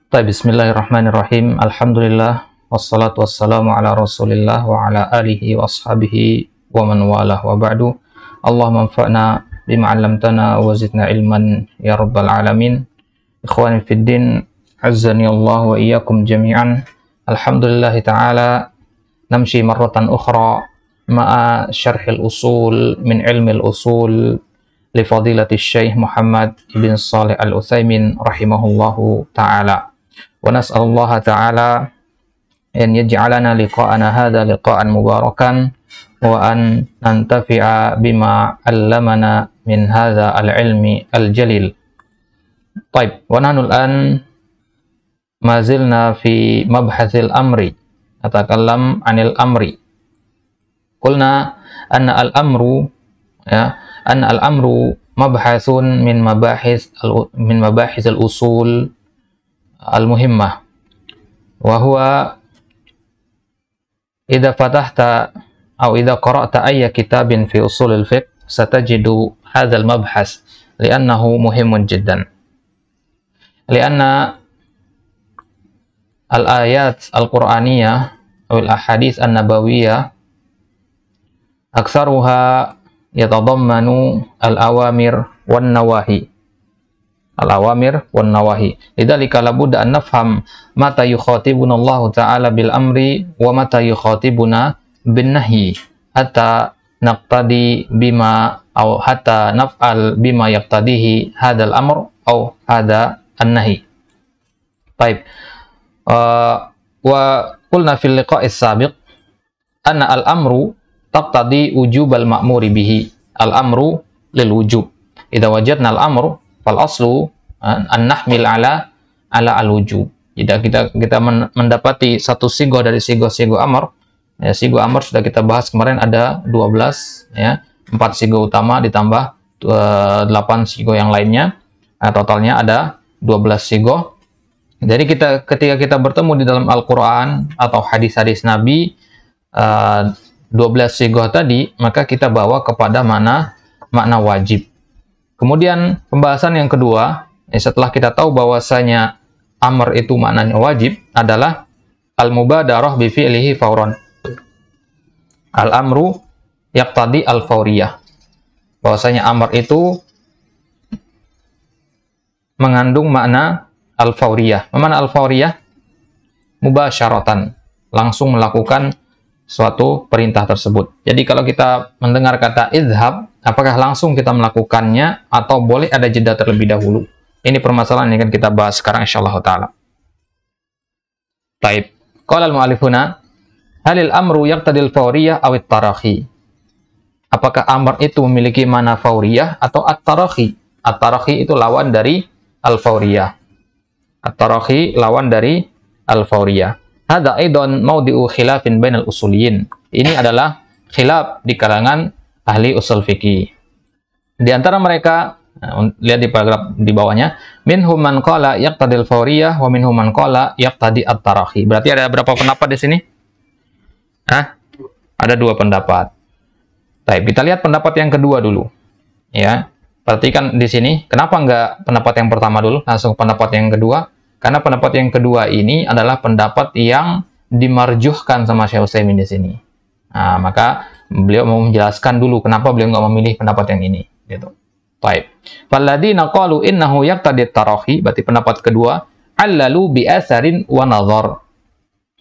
Bismillahirrahmanirrahim. Alhamdulillah wassalatu wassalamu ala Rasulillah wa ala alihi wa ashabihi wa man walah wa ba'du. Allahumma anfa'na bima 'allamtana wa zidna ilman ya rabbal alamin. Ikhwani fid din, azzani Allah wa iyyakum jami'an. Alhamdulillah ta'ala namshi marratan ukhra ma'a syarhil usul min ilmil usul li fadilati Syekh Muhammad ibn Shalih Al-Utsaimin rahimahullahu ta'ala. Wa nas'alullaha ta'ala an yaj'alana liqa'ana hadha liqa'an mubarakan wa an nantafi'a bima 'allamana min hadha al-'ilmi al-jalil. Baik, wa nahnu al-an ma zilna fi mabhathil amri, natakallam 'anil amri. Qulna anna al-amru anna al-amru mabhathun min mabahis al-usul al-muhimmah, wa huwa idza fatahta aw idza qara'ta ayya kitabin fi usul al-fiqh satajidu hadzal mabhas li'annahu muhimun jiddan, li'anna al-ayat al-qur'aniyah aw al-ahadits an-nabawiyyah aktsaruha yatadammanu al-awamir wan nawahi. Al-awamir wan nawahi. Lidzalika labudda an nafham mata yukhatibuna Allah Ta'ala bil amri wa mata yukhatibuna bin nahyi hatta naqtadi bima aw hatta naf'al bima yaqtadihi hadzal amr aw hadza an-nahy. Baik. Wa qulna fil liqa'is sabiq anna al-amru taqtadi wujubal ma'muri bihi. Al-amru lil wujub. Idza wajadna al-amru fal aslu an nahmil ala al-wujub. Jika kita mendapati satu sigo dari sigo-sigo amr, ya, sigo amr sudah kita bahas kemarin ada 12, ya, 4 sigo utama ditambah 8 sigo yang lainnya, totalnya ada 12 sigo. Jadi ketika kita bertemu di dalam Al-Quran atau hadis-hadis Nabi 12 sigo tadi, maka kita bawa kepada makna wajib. Kemudian pembahasan yang kedua, setelah kita tahu bahwasanya amr itu maknanya wajib, adalah al-mubadarah bi fi'lihi fauran. Al-amru yaqtadi al-fauriyah. Bahwasanya amr itu mengandung makna al-fauriyah. Mana al-fauriyah? Mubasyaratan, langsung melakukan suatu perintah tersebut. Jadi kalau kita mendengar kata idhab, apakah langsung kita melakukannya atau boleh ada jeda terlebih dahulu? Ini permasalahan yang akan kita bahas sekarang insyaallah taala. Baik. Qala al-mu'allifuna halil amru yaqtadil fawriyah aw at-tarahi. Apakah amr itu memiliki makna fauriyah atau at-tarahi? At-tarahi itu lawan dari al-fauriyah. At-tarahi lawan dari al-fauriyah. Hadza aidan maudi'u khilafin bainal usuliyin. Ini adalah khilaf di kalangan ahli usul fikih. Di antara mereka, lihat di paragraf di bawahnya, minhum man qala yaqtadil fawriyah wa minhum man qala yaqtadi at-tarahi. Berarti ada berapa pendapat di sini? Ada 2 pendapat. Baik, kita lihat pendapat yang kedua dulu. Ya. Perhatikan di sini, kenapa enggak pendapat yang pertama dulu, langsung pendapat yang kedua? Karena pendapat yang kedua ini adalah pendapat yang dimarjuhkan sama Syekh Utsaimin di sini. Nah, maka beliau mau menjelaskan dulu kenapa beliau nggak memilih pendapat yang ini, gitu. Baik. Falladzina qalu innahu yaqtadi at-tarahi, berarti pendapat kedua, allalu bi asarin wa nazar.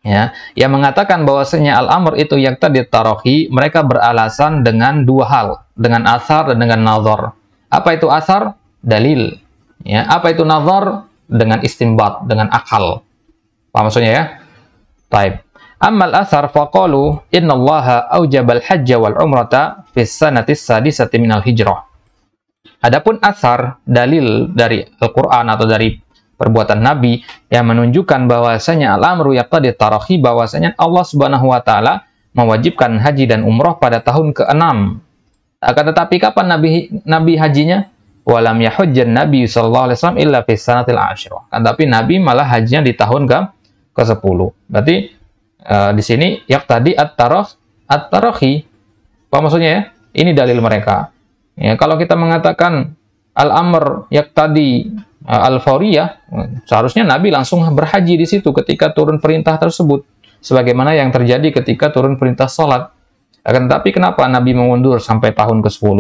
Ya, yang mengatakan bahwasanya al-amr itu yaqtadi at-tarahi, mereka beralasan dengan 2 hal, dengan asar dan dengan nazar. Apa itu asar? Dalil. Ya, apa itu nazar? Dengan istinbat, dengan akal. Paham maksudnya ya? Baik. Ammal asar faqalu innallaha aujabal hajja wal umrata fis sanati sadisati minal hijrah. Adapun asar, dalil dari Al-Qur'an atau dari perbuatan Nabi yang menunjukkan bahwasanya al-amru yaqtadi tarahi, bahwasanya Allah Subhanahu wa taala mewajibkan haji dan umrah pada tahun ke-6. Akan tetapi kapan Nabi hajinya? Walam yahujjan Nabi sallallahu alaihi wasallam illa fi sanatil asyrah. Tapi Nabi malah hajinya di tahun ke-10. Berarti di sini yaqtadi at-tarahi. Apa maksudnya ya? Ini dalil mereka. Ya, kalau kita mengatakan al-amr yaqtadi al-fawriyah, seharusnya Nabi langsung berhaji di situ ketika turun perintah tersebut, sebagaimana yang terjadi ketika turun perintah salat. Akan tetapi kenapa Nabi mengundur sampai tahun ke-10?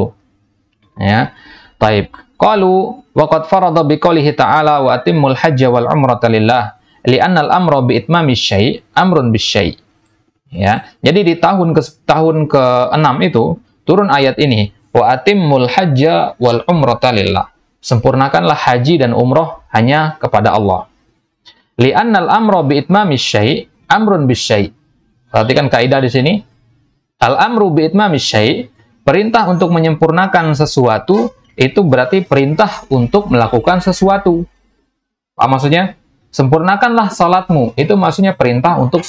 Ya. Taib. Qalu wa qad farada biqoulihi ta'ala wa atimmul hajja wal umrata lillah li'anna al-amra bi itmami syai' amrun bisyai'. Ya. Jadi di tahun ke-6 itu turun ayat ini, wa atimmul hajja wal umrata lillah. Sempurnakanlah haji dan umroh hanya kepada Allah. Li'annal amra bi itmamis syai' amrun bisyai'. Perhatikan kaidah di sini. Al-amru bi itmamis syai', perintah untuk menyempurnakan sesuatu itu berarti perintah untuk melakukan sesuatu. Apa maksudnya? Sempurnakanlah salatmu, itu maksudnya perintah untuk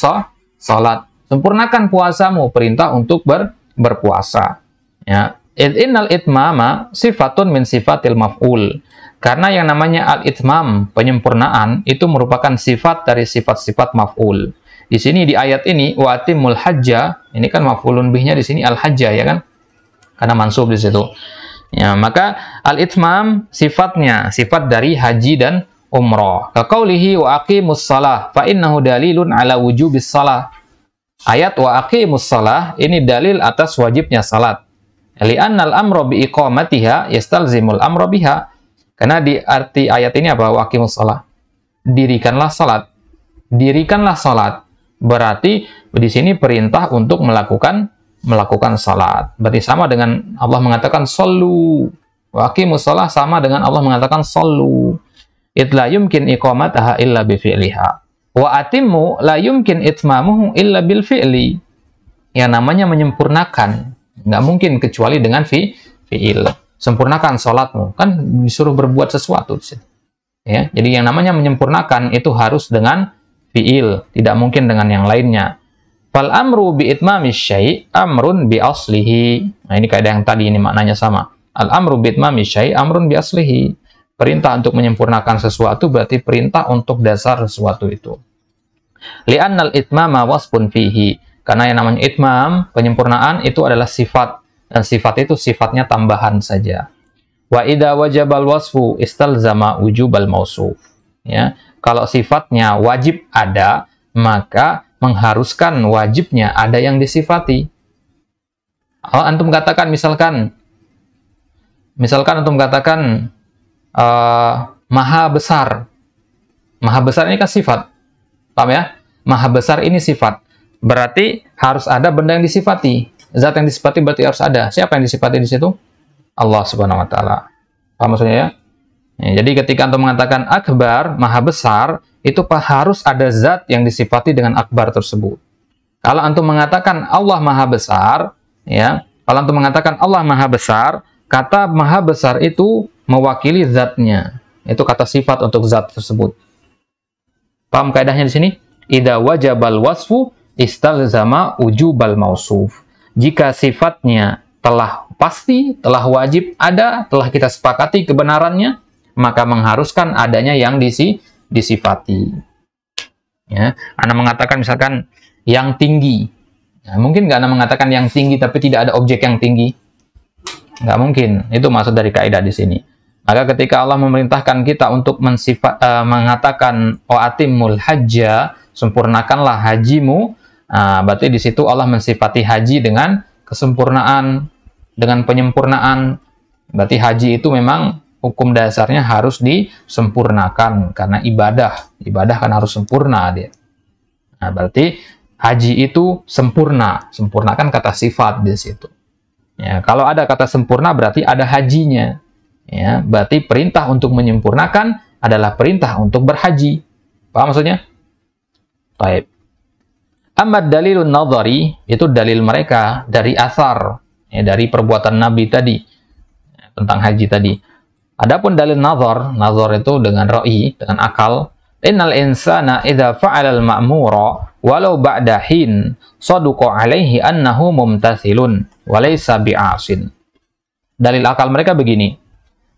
salat. Sempurnakan puasamu, perintah untuk berpuasa. Ya. Innal itmama sifatun min sifatil maf'ul. Karena yang namanya al-itmam, penyempurnaan, itu merupakan sifat dari sifat-sifat maf'ul. Di sini di ayat ini wa atimul hajja, ini kan maf'ulun bihnya di sini al-hajja ya kan? Karena mansub di situ. Ya, maka al-itmam sifatnya sifat dari haji dan umrah. Kaqaulihi wa aqimus shalah fa innahu dalilun ala wujubis shalah. Ayat wa aqimus shalah ini dalil atas wajibnya salat. Li'annal amra bi iqamatiha yastalzimul amra biha. Karena di arti ayat ini apa? Wa aqimus shalah. Dirikanlah salat. Dirikanlah salat. Berarti di sini perintah untuk melakukan salat. Berarti sama dengan Allah mengatakan sallu. Wa aqimus shalah sama dengan Allah mengatakan sallu. Itla yumkin iqamataha illa bi fi'liha. Wa atimmu la yumkin itmamuhu illa bil fi'li. Yang namanya menyempurnakan nggak mungkin kecuali dengan fi'il. Sempurnakan salatmu, kan disuruh berbuat sesuatu. Ya, jadi yang namanya menyempurnakan itu harus dengan fi'il, tidak mungkin dengan yang lainnya. Fal amru bi itmami syai' amrun bi aslihi. Nah, ini kaidah yang tadi ini maknanya sama. Al amru bi itmami syai' amrun bi aslihi. Perintah untuk menyempurnakan sesuatu berarti perintah untuk dasar sesuatu itu. Li'annal itmama wasfun fihi. Karena yang namanya itmam, penyempurnaan itu adalah sifat. Dan sifat itu sifatnya tambahan saja. Wa idza wajabal wasfu istalzama wujubal mausuf. Ya, kalau sifatnya wajib ada, maka mengharuskan wajibnya ada yang disifati. Kalau antum katakan misalkan antum katakan maha besar. Maha besar ini kan sifat. Paham ya? Maha besar ini sifat. Berarti harus ada benda yang disifati. Zat yang disifati berarti harus ada. Siapa yang disifati di situ? Allah Subhanahu wa taala. Paham maksudnya ya? Ya, jadi ketika antum mengatakan akbar, maha besar, itu harus ada zat yang disifati dengan akbar tersebut. Kalau antum mengatakan Allah maha besar, ya, kalau antum mengatakan Allah maha besar, kata maha besar itu mewakili zatnya. Itu kata sifat untuk zat tersebut. Paham kaidahnya di sini? Idza wajabal wasfu istalzama wujubal mausuf. Jika sifatnya telah pasti, telah wajib ada, telah kita sepakati kebenarannya, maka mengharuskan adanya yang disifati. Ya, Anda mengatakan misalkan yang tinggi. Nah, mungkin nggak Anda mengatakan yang tinggi tapi tidak ada objek yang tinggi? Nggak mungkin. Itu maksud dari kaidah di sini. Maka ketika Allah memerintahkan kita untuk mengatakan wa atimul hajja, sempurnakanlah hajimu, berarti di situ Allah mensifati haji dengan kesempurnaan, dengan penyempurnaan. Berarti haji itu memang hukum dasarnya harus disempurnakan karena ibadah kan harus sempurna dia. Nah, berarti haji itu sempurna kan kata sifat di situ. Ya, kalau ada kata sempurna berarti ada hajinya. Ya, berarti perintah untuk menyempurnakan adalah perintah untuk berhaji. Paham maksudnya? Baik. Amma dalilun nadhari, itu dalil mereka dari asar, ya, dari perbuatan Nabi tadi, ya, tentang haji tadi. Adapun dalil nazar itu dengan ra'i, dengan akal. Innal insana idza fa'ala al-ma'mura walau ba'da hin saduqa alaihi annahu mumtathilun wa laysa bi'asin. Dalil akal mereka begini.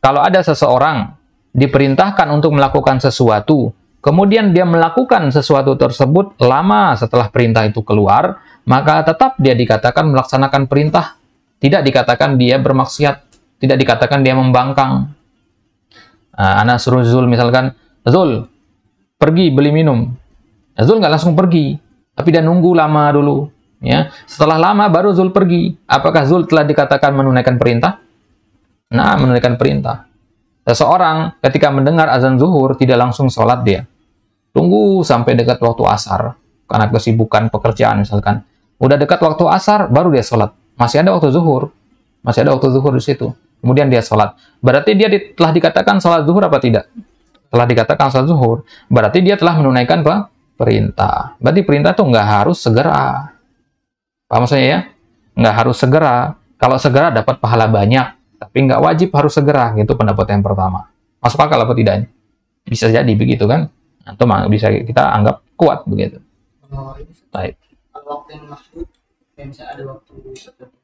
Kalau ada seseorang diperintahkan untuk melakukan sesuatu, kemudian dia melakukan sesuatu tersebut lama setelah perintah itu keluar, maka tetap dia dikatakan melaksanakan perintah. Tidak dikatakan dia bermaksiat, tidak dikatakan dia membangkang. Ana suruh Zul misalkan, Zul, pergi beli minum. Zul nggak langsung pergi, tapi dia nunggu lama dulu. Ya, setelah lama baru Zul pergi. Apakah Zul telah dikatakan menunaikan perintah? Nah, menunaikan perintah. Seseorang ketika mendengar azan zuhur tidak langsung sholat dia. Tunggu sampai dekat waktu asar. Karena kesibukan pekerjaan misalkan. Udah dekat waktu asar, baru dia sholat. Masih ada waktu zuhur. Masih ada waktu zuhur di situ. Kemudian dia sholat. Berarti dia telah dikatakan sholat zuhur apa tidak? Telah dikatakan sholat zuhur. Berarti dia telah menunaikan perintah. Berarti perintah itu nggak harus segera. Paham maksudnya ya? Nggak harus segera. Kalau segera dapat pahala banyak. Tapi nggak wajib harus segera. Gitu pendapat yang pertama. Masuk akal apa tidak? Bisa jadi begitu kan? Atau bisa kita anggap kuat begitu. Baik. Waktu yang maksud, kayak misalnya ada waktu tertentu.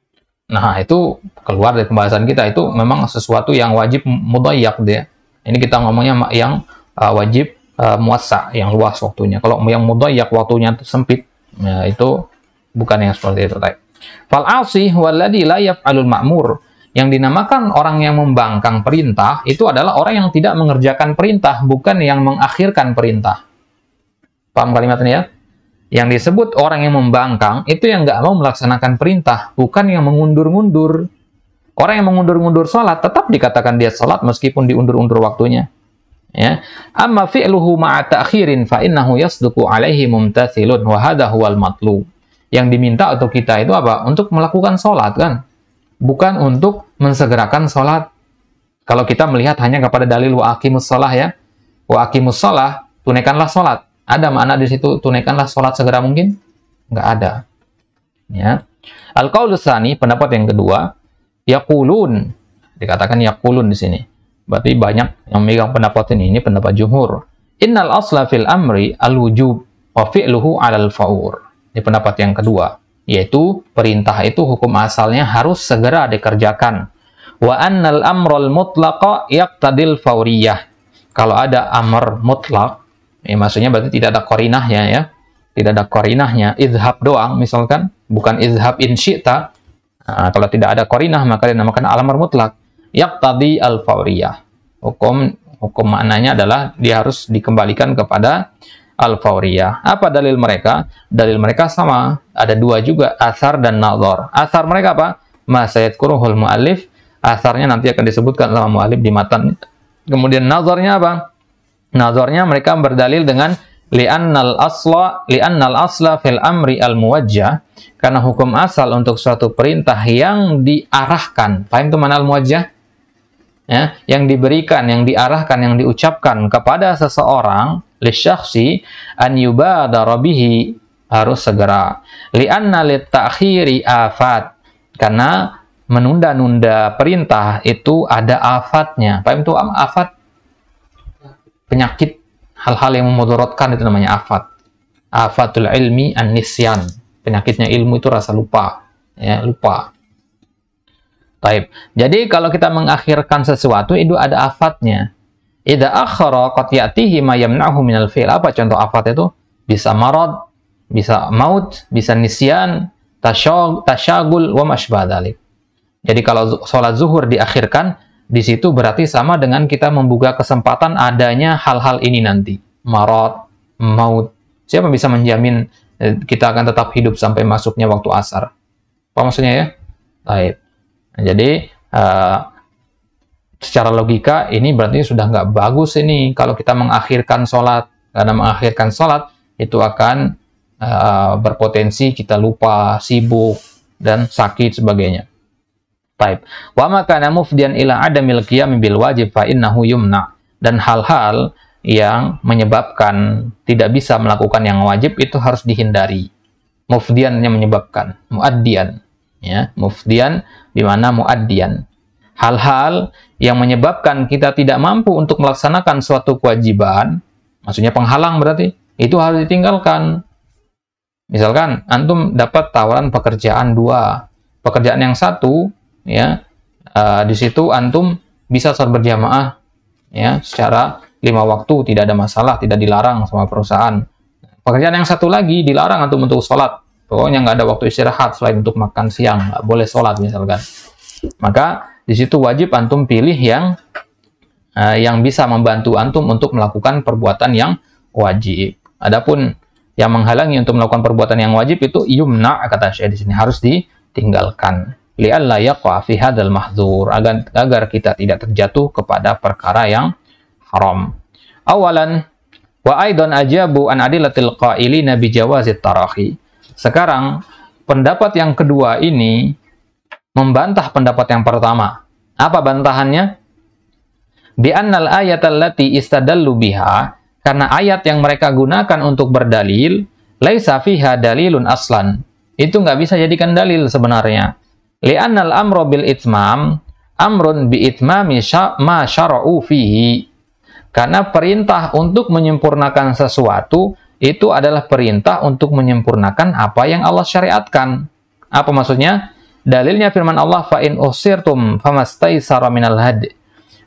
Nah, itu keluar dari pembahasan kita. Itu memang sesuatu yang wajib mudayyak dia. Ini kita ngomongnya yang wajib muassa, yang luas waktunya. Kalau yang mudayyak waktunya itu sempit, ya, itu bukan yang seperti itu. Fal asih walladzi la yaf'alul ma'mur. Yang dinamakan orang yang membangkang perintah itu adalah orang yang tidak mengerjakan perintah, bukan yang mengakhirkan perintah. Paham kalimatnya ya? Yang disebut orang yang membangkang itu yang nggak mau melaksanakan perintah, bukan yang mengundur-undur. Orang yang mengundur-undur sholat tetap dikatakan dia sholat meskipun diundur-undur waktunya. Ya. Amma fi'luhu ma'a ta'khirin fa innahu yasduqu alaihi mumtathilun wa hadha huwal matlub. Yang diminta untuk kita itu apa? Untuk melakukan sholat kan? Bukan untuk mensegerakan sholat. Kalau kita melihat hanya kepada dalil wa aqimus shalah ya. Wa aqimus shalah, tunaikanlah sholat. Ada makna di situ tunaikanlah sholat segera mungkin? Nggak ada. Ya. Al-qaulus tsani, pendapat yang kedua, yaqulun. Dikatakan yaqulun di sini. Berarti banyak yang memegang pendapat ini. Ini pendapat jumhur. Innal asla fil amri al-wujub wa fi'luhu 'alal faur. Ini pendapat yang kedua, yaitu perintah itu hukum asalnya harus segera dikerjakan. Wa annal amral mutlaqa yaqtadil fauriyah. Kalau ada amr mutlak, ya, maksudnya berarti tidak ada qarinahnya ya. Tidak ada qarinahnya, izhab doang misalkan, bukan izhab in syi'ta. Nah, kalau tidak ada qarinah maka dinamakan al-amr mutlak. Yaqtadi al-fauriyah. Hukum maknanya adalah dia harus dikembalikan kepada al-fauriyah. Apa dalil mereka? Dalil mereka sama, ada dua juga, athar dan nazar. Athar mereka apa? Ma sayadkuruhul mu'allif. Atharnya nanti akan disebutkan sama mu'allif di matan. Kemudian nazarnya apa? Nazarnya mereka berdalil dengan li'annal asla fil amri al-muwajjah, karena hukum asal untuk suatu perintah yang diarahkan. Paham itu mana al-muwajjah? Ya, yang diberikan, yang diarahkan, yang diucapkan kepada seseorang, lisyakhsi an yubadara bihi, harus segera. Li'anna lit-ta'khiri afat, karena menunda-nunda perintah itu ada afatnya. Paham itu afat? Penyakit, hal-hal yang memudaratkan itu namanya afat. Afatul ilmi an-nisyan. Penyakitnya ilmu itu rasa lupa, ya, lupa. Taib. Jadi kalau kita mengakhirkan sesuatu itu ada afatnya. Idza akhara qad ya'tihi ma yamna'uhu minal fi'l. Apa contoh afat itu? Bisa marad, bisa maut, bisa nisyan, tasyagul wa masybah dzalik. Jadi kalau sholat zuhur diakhirkan, di situ berarti sama dengan kita membuka kesempatan adanya hal-hal ini nanti. Marad, maut. Siapa bisa menjamin kita akan tetap hidup sampai masuknya waktu asar? Apa maksudnya ya? Taib. Jadi secara logika ini berarti sudah nggak bagus ini kalau kita mengakhirkan sholat, karena mengakhirkan sholat itu akan berpotensi kita lupa, sibuk, dan sakit sebagainya. Baik. Wa ma kana mufdiyan ila adamil qiyam bil wajib fa innahu yumna. Dan hal-hal yang menyebabkan tidak bisa melakukan yang wajib itu harus dihindari. Mufdiannya menyebabkan, muaddian. Ya, mufdian di mana muaddian. Hal-hal yang menyebabkan kita tidak mampu untuk melaksanakan suatu kewajiban, maksudnya penghalang berarti, itu harus ditinggalkan. Misalkan antum dapat tawaran pekerjaan dua, pekerjaan yang satu, ya, di situ antum bisa sholat berjamaah, ya, secara 5 waktu tidak ada masalah, tidak dilarang sama perusahaan. Pekerjaan yang satu lagi dilarang antum untuk sholat. Pokoknya nggak ada waktu istirahat selain untuk makan siang, nggak boleh sholat misalkan. Maka di situ wajib antum pilih yang yang bisa membantu antum untuk melakukan perbuatan yang wajib. Adapun yang menghalangi untuk melakukan perbuatan yang wajib itu yumna, kata Syekh di sini, harus ditinggalkan. Li'alla yaqa fi hadzal mahdzur, agar kita tidak terjatuh kepada perkara yang haram. Awalan wa aidan ajabu an adillatil qailina bi jawazit tarahi. Sekarang pendapat yang kedua ini membantah pendapat yang pertama. Apa bantahannya? Bi annal ayatal lati istadallu biha, karena ayat yang mereka gunakan untuk berdalil laisa fiha dalilun aslan. Itu nggak bisa jadikan dalil sebenarnya. Li'annal amru bil itmam amrun bi itmami ma syara'u fihi. Karena perintah untuk menyempurnakan sesuatu itu adalah perintah untuk menyempurnakan apa yang Allah syariatkan. Apa maksudnya? Dalilnya firman Allah, fa in usirtum famastaysara minal had.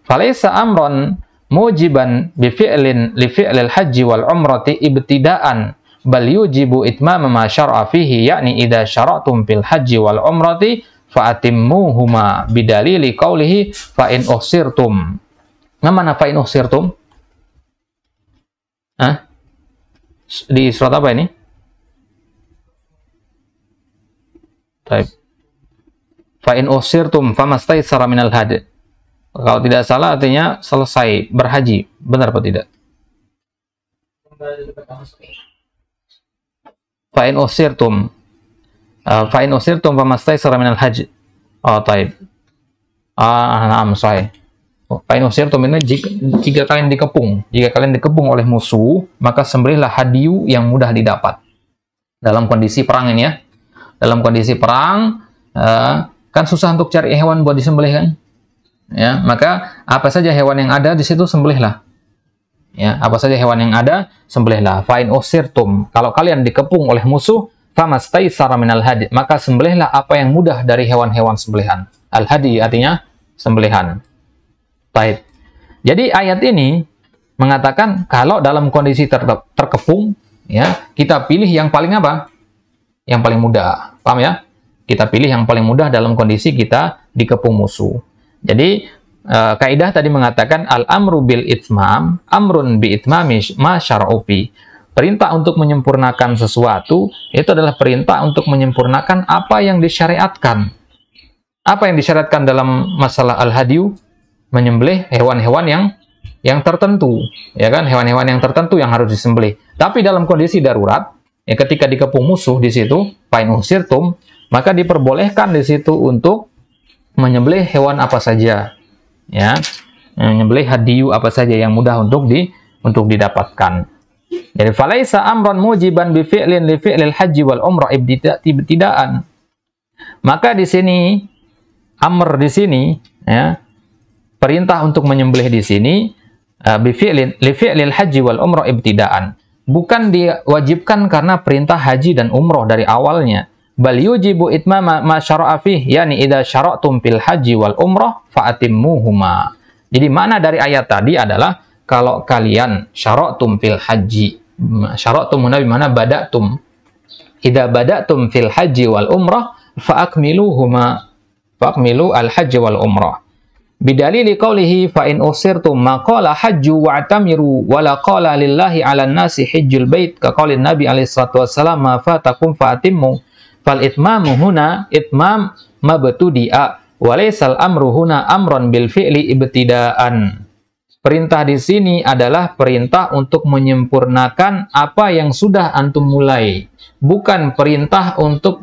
Falaysa amron mujiban bi fi'lin li fi'lil haji wal umrati ibtida'an, bal yujibu itmama ma syar'a fihi, yakni idza syara'tum fil haji wal umrati fa atimmuhuma bidalili qaulihi fa in usirtum. Mana fa in usirtum? Di surat apa ini? Baik. Fa in usirtum famastaysara minal had. Kalau tidak salah artinya selesai berhaji. Benar apa tidak? Fa in usirtum famastaysara minal hajj. Oh, taib. Naam, sahih. Fa in usirtum ini jika kalian dikepung. Jika kalian dikepung oleh musuh, maka sembelihlah hadiyu yang mudah didapat. Dalam kondisi perang ini ya. Dalam kondisi perang, kan susah untuk cari hewan buat disembelih kan? Ya, maka apa saja hewan yang ada di situ sembelihlah. Ya, apa saja hewan yang ada sembelihlah. Fa in usirtum, kalau kalian dikepung oleh musuh, famastaysara minal hadi, maka sembelihlah apa yang mudah dari hewan-hewan sembelihan. Al hadi artinya sembelihan. Baik. Jadi ayat ini mengatakan kalau dalam kondisi terkepung, ya, kita pilih yang paling apa? Yang paling mudah. Paham ya? Kita pilih yang paling mudah dalam kondisi kita dikepung musuh. Jadi kaidah tadi mengatakan al-amru bil itmam amrun bi itmami ma syara'u fi. Perintah untuk menyempurnakan sesuatu itu adalah perintah untuk menyempurnakan apa yang disyariatkan. Apa yang disyariatkan dalam masalah al-hadiyu? Menyembelih hewan-hewan yang tertentu, ya kan? Hewan-hewan yang tertentu yang harus disembelih. Tapi dalam kondisi darurat, ya, ketika dikepung musuh di situ, fa in usirtum, maka diperbolehkan di situ untuk menyembelih hewan apa saja, ya, menyembelih hadiyu apa saja yang mudah untuk didapatkan. Jadi falaisa amran mujiban bi fi'lin li fi'lil haji wal umrah ibtida'an. Maka di sini amr di sini, ya, perintah untuk menyembelih di sini bi fi'lin li fi'lil haji wal umrah ibtida'an. Bukan diwajibkan karena perintah haji dan umroh dari awalnya. Bal yujibu itmama ma syara'a fih, yani idza syara'tum fil haji wal umrah fa atimmuhuma. Jadi makna dari ayat tadi adalah kalau kalian syara'tum fil haji, syara'tum huna bimana bada'tum. Idza bada'tum fil haji wal umrah fa akmiluhuma, fa akmilu al haji wal umrah. Bidalili qawlihi fa in usirtum ma qala hajju wa'tamiru wa la qala lillahi 'alan nasi hajjul bait, ka qaulin nabi alaihi salatu wassalam ma fatakum fa atimmu. Fal itmamu huna itmam mabtudi'a wa laysal amru huna amron bil fi'li ibtida'an. Perintah di sini adalah perintah untuk menyempurnakan apa yang sudah antum mulai, bukan perintah untuk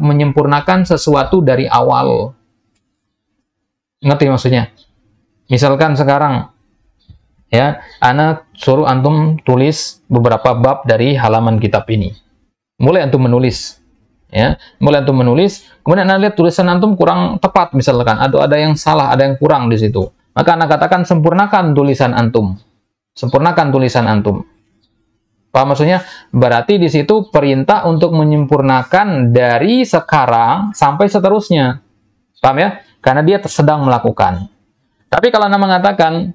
menyempurnakan sesuatu dari awal. Ngerti maksudnya? Misalkan sekarang, ya, ana suruh antum tulis beberapa bab dari halaman kitab ini. Mulai antum menulis, ya, mulai antum menulis, kemudian anda lihat tulisan antum kurang tepat misalkan, atau ada yang salah, ada yang kurang di situ. Maka anda katakan sempurnakan tulisan antum. Sempurnakan tulisan antum. Paham maksudnya? Berarti di situ perintah untuk menyempurnakan dari sekarang sampai seterusnya. Paham ya? Karena dia sedang melakukan. Tapi kalau anda mengatakan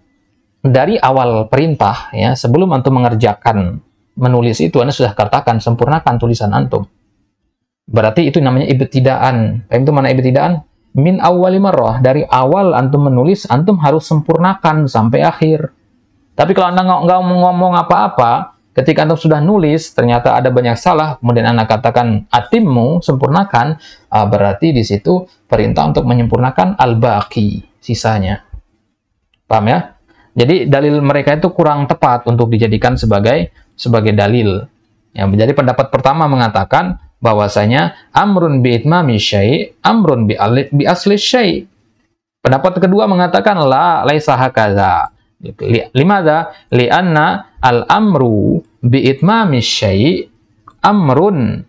dari awal perintah, ya, sebelum antum mengerjakan menulis itu, anda sudah katakan sempurnakan tulisan antum. Berarti itu namanya ibtidaan. Itu mana ibtidaan? min awwali marrah, dari awal antum menulis, antum harus sempurnakan sampai akhir. Tapi kalau Anda nggak mau ngomong apa-apa, ketika antum sudah nulis, ternyata ada banyak salah, kemudian Anda katakan atimmu, sempurnakan, berarti di situ perintah untuk menyempurnakan al-baqi, sisanya. Paham ya? Jadi dalil mereka itu kurang tepat untuk dijadikan sebagai dalil. Ya, jadi pendapat pertama mengatakan bahwasanya amrun bi itmami syai', amrun bi asli syai'. Pendapat kedua mengatakan la laisa hakadza. Limadza? Li'anna al-amru bi itmami syai' amrun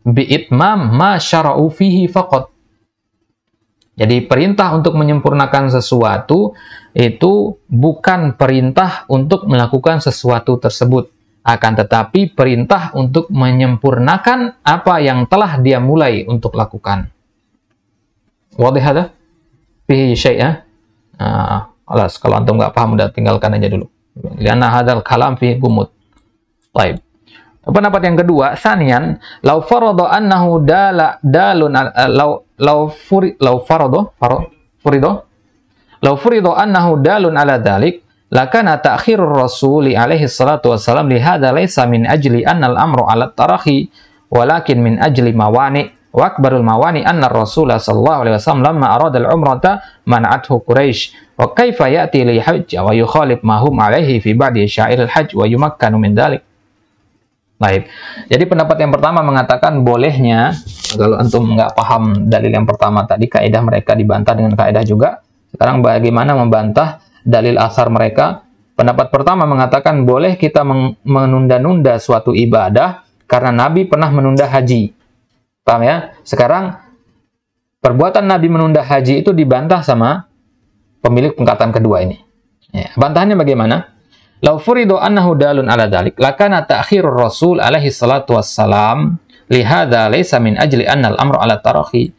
bi itmam ma syara'u fihi faqat. Jadi perintah untuk menyempurnakan sesuatu itu bukan perintah untuk melakukan sesuatu tersebut, akan tetapi perintah untuk menyempurnakan apa yang telah dia mulai untuk lakukan. Wadih ada? Fihi syai', alas, kalau antum nggak paham udah tinggalkan aja dulu. Lianna hadzal kalam fihi gumud. Baik. Pendapat yang kedua, sanian, law farada annahu dalun law furido annahu dalun ala dhalik, lakana ta'khirur rasuli alaihi salatu wassalam li hadza laysa min ajli anna al-amru ala tarahi walakin min ajli mawani, wa akbarul mawani anna ar-rasul sallallahu alaihi wasallam lamma arada al-umrata man'athu Quraisy, wa kaifa ya'ti li hajj wa yukhalif ma hum alaihi fi ba'di sya'ir al-hajj wa yumakkanu min dhalik. Baik, jadi pendapat yang pertama mengatakan bolehnya, kalau antum nggak paham dalil yang pertama tadi, kaidah mereka dibantah dengan kaidah juga. Sekarang bagaimana membantah dalil asar mereka? Pendapat pertama mengatakan boleh kita menunda-nunda suatu ibadah karena Nabi pernah menunda haji. Paham ya? Sekarang perbuatan Nabi menunda haji itu dibantah sama pemilik pengkataan kedua ini. Ya, bantahannya bagaimana? Lau furidu annahu dalun ala dhalik, lakana ta'khirur rasul alaihi salatu wassalam lihada laysa min ajli annal amru ala tarahi.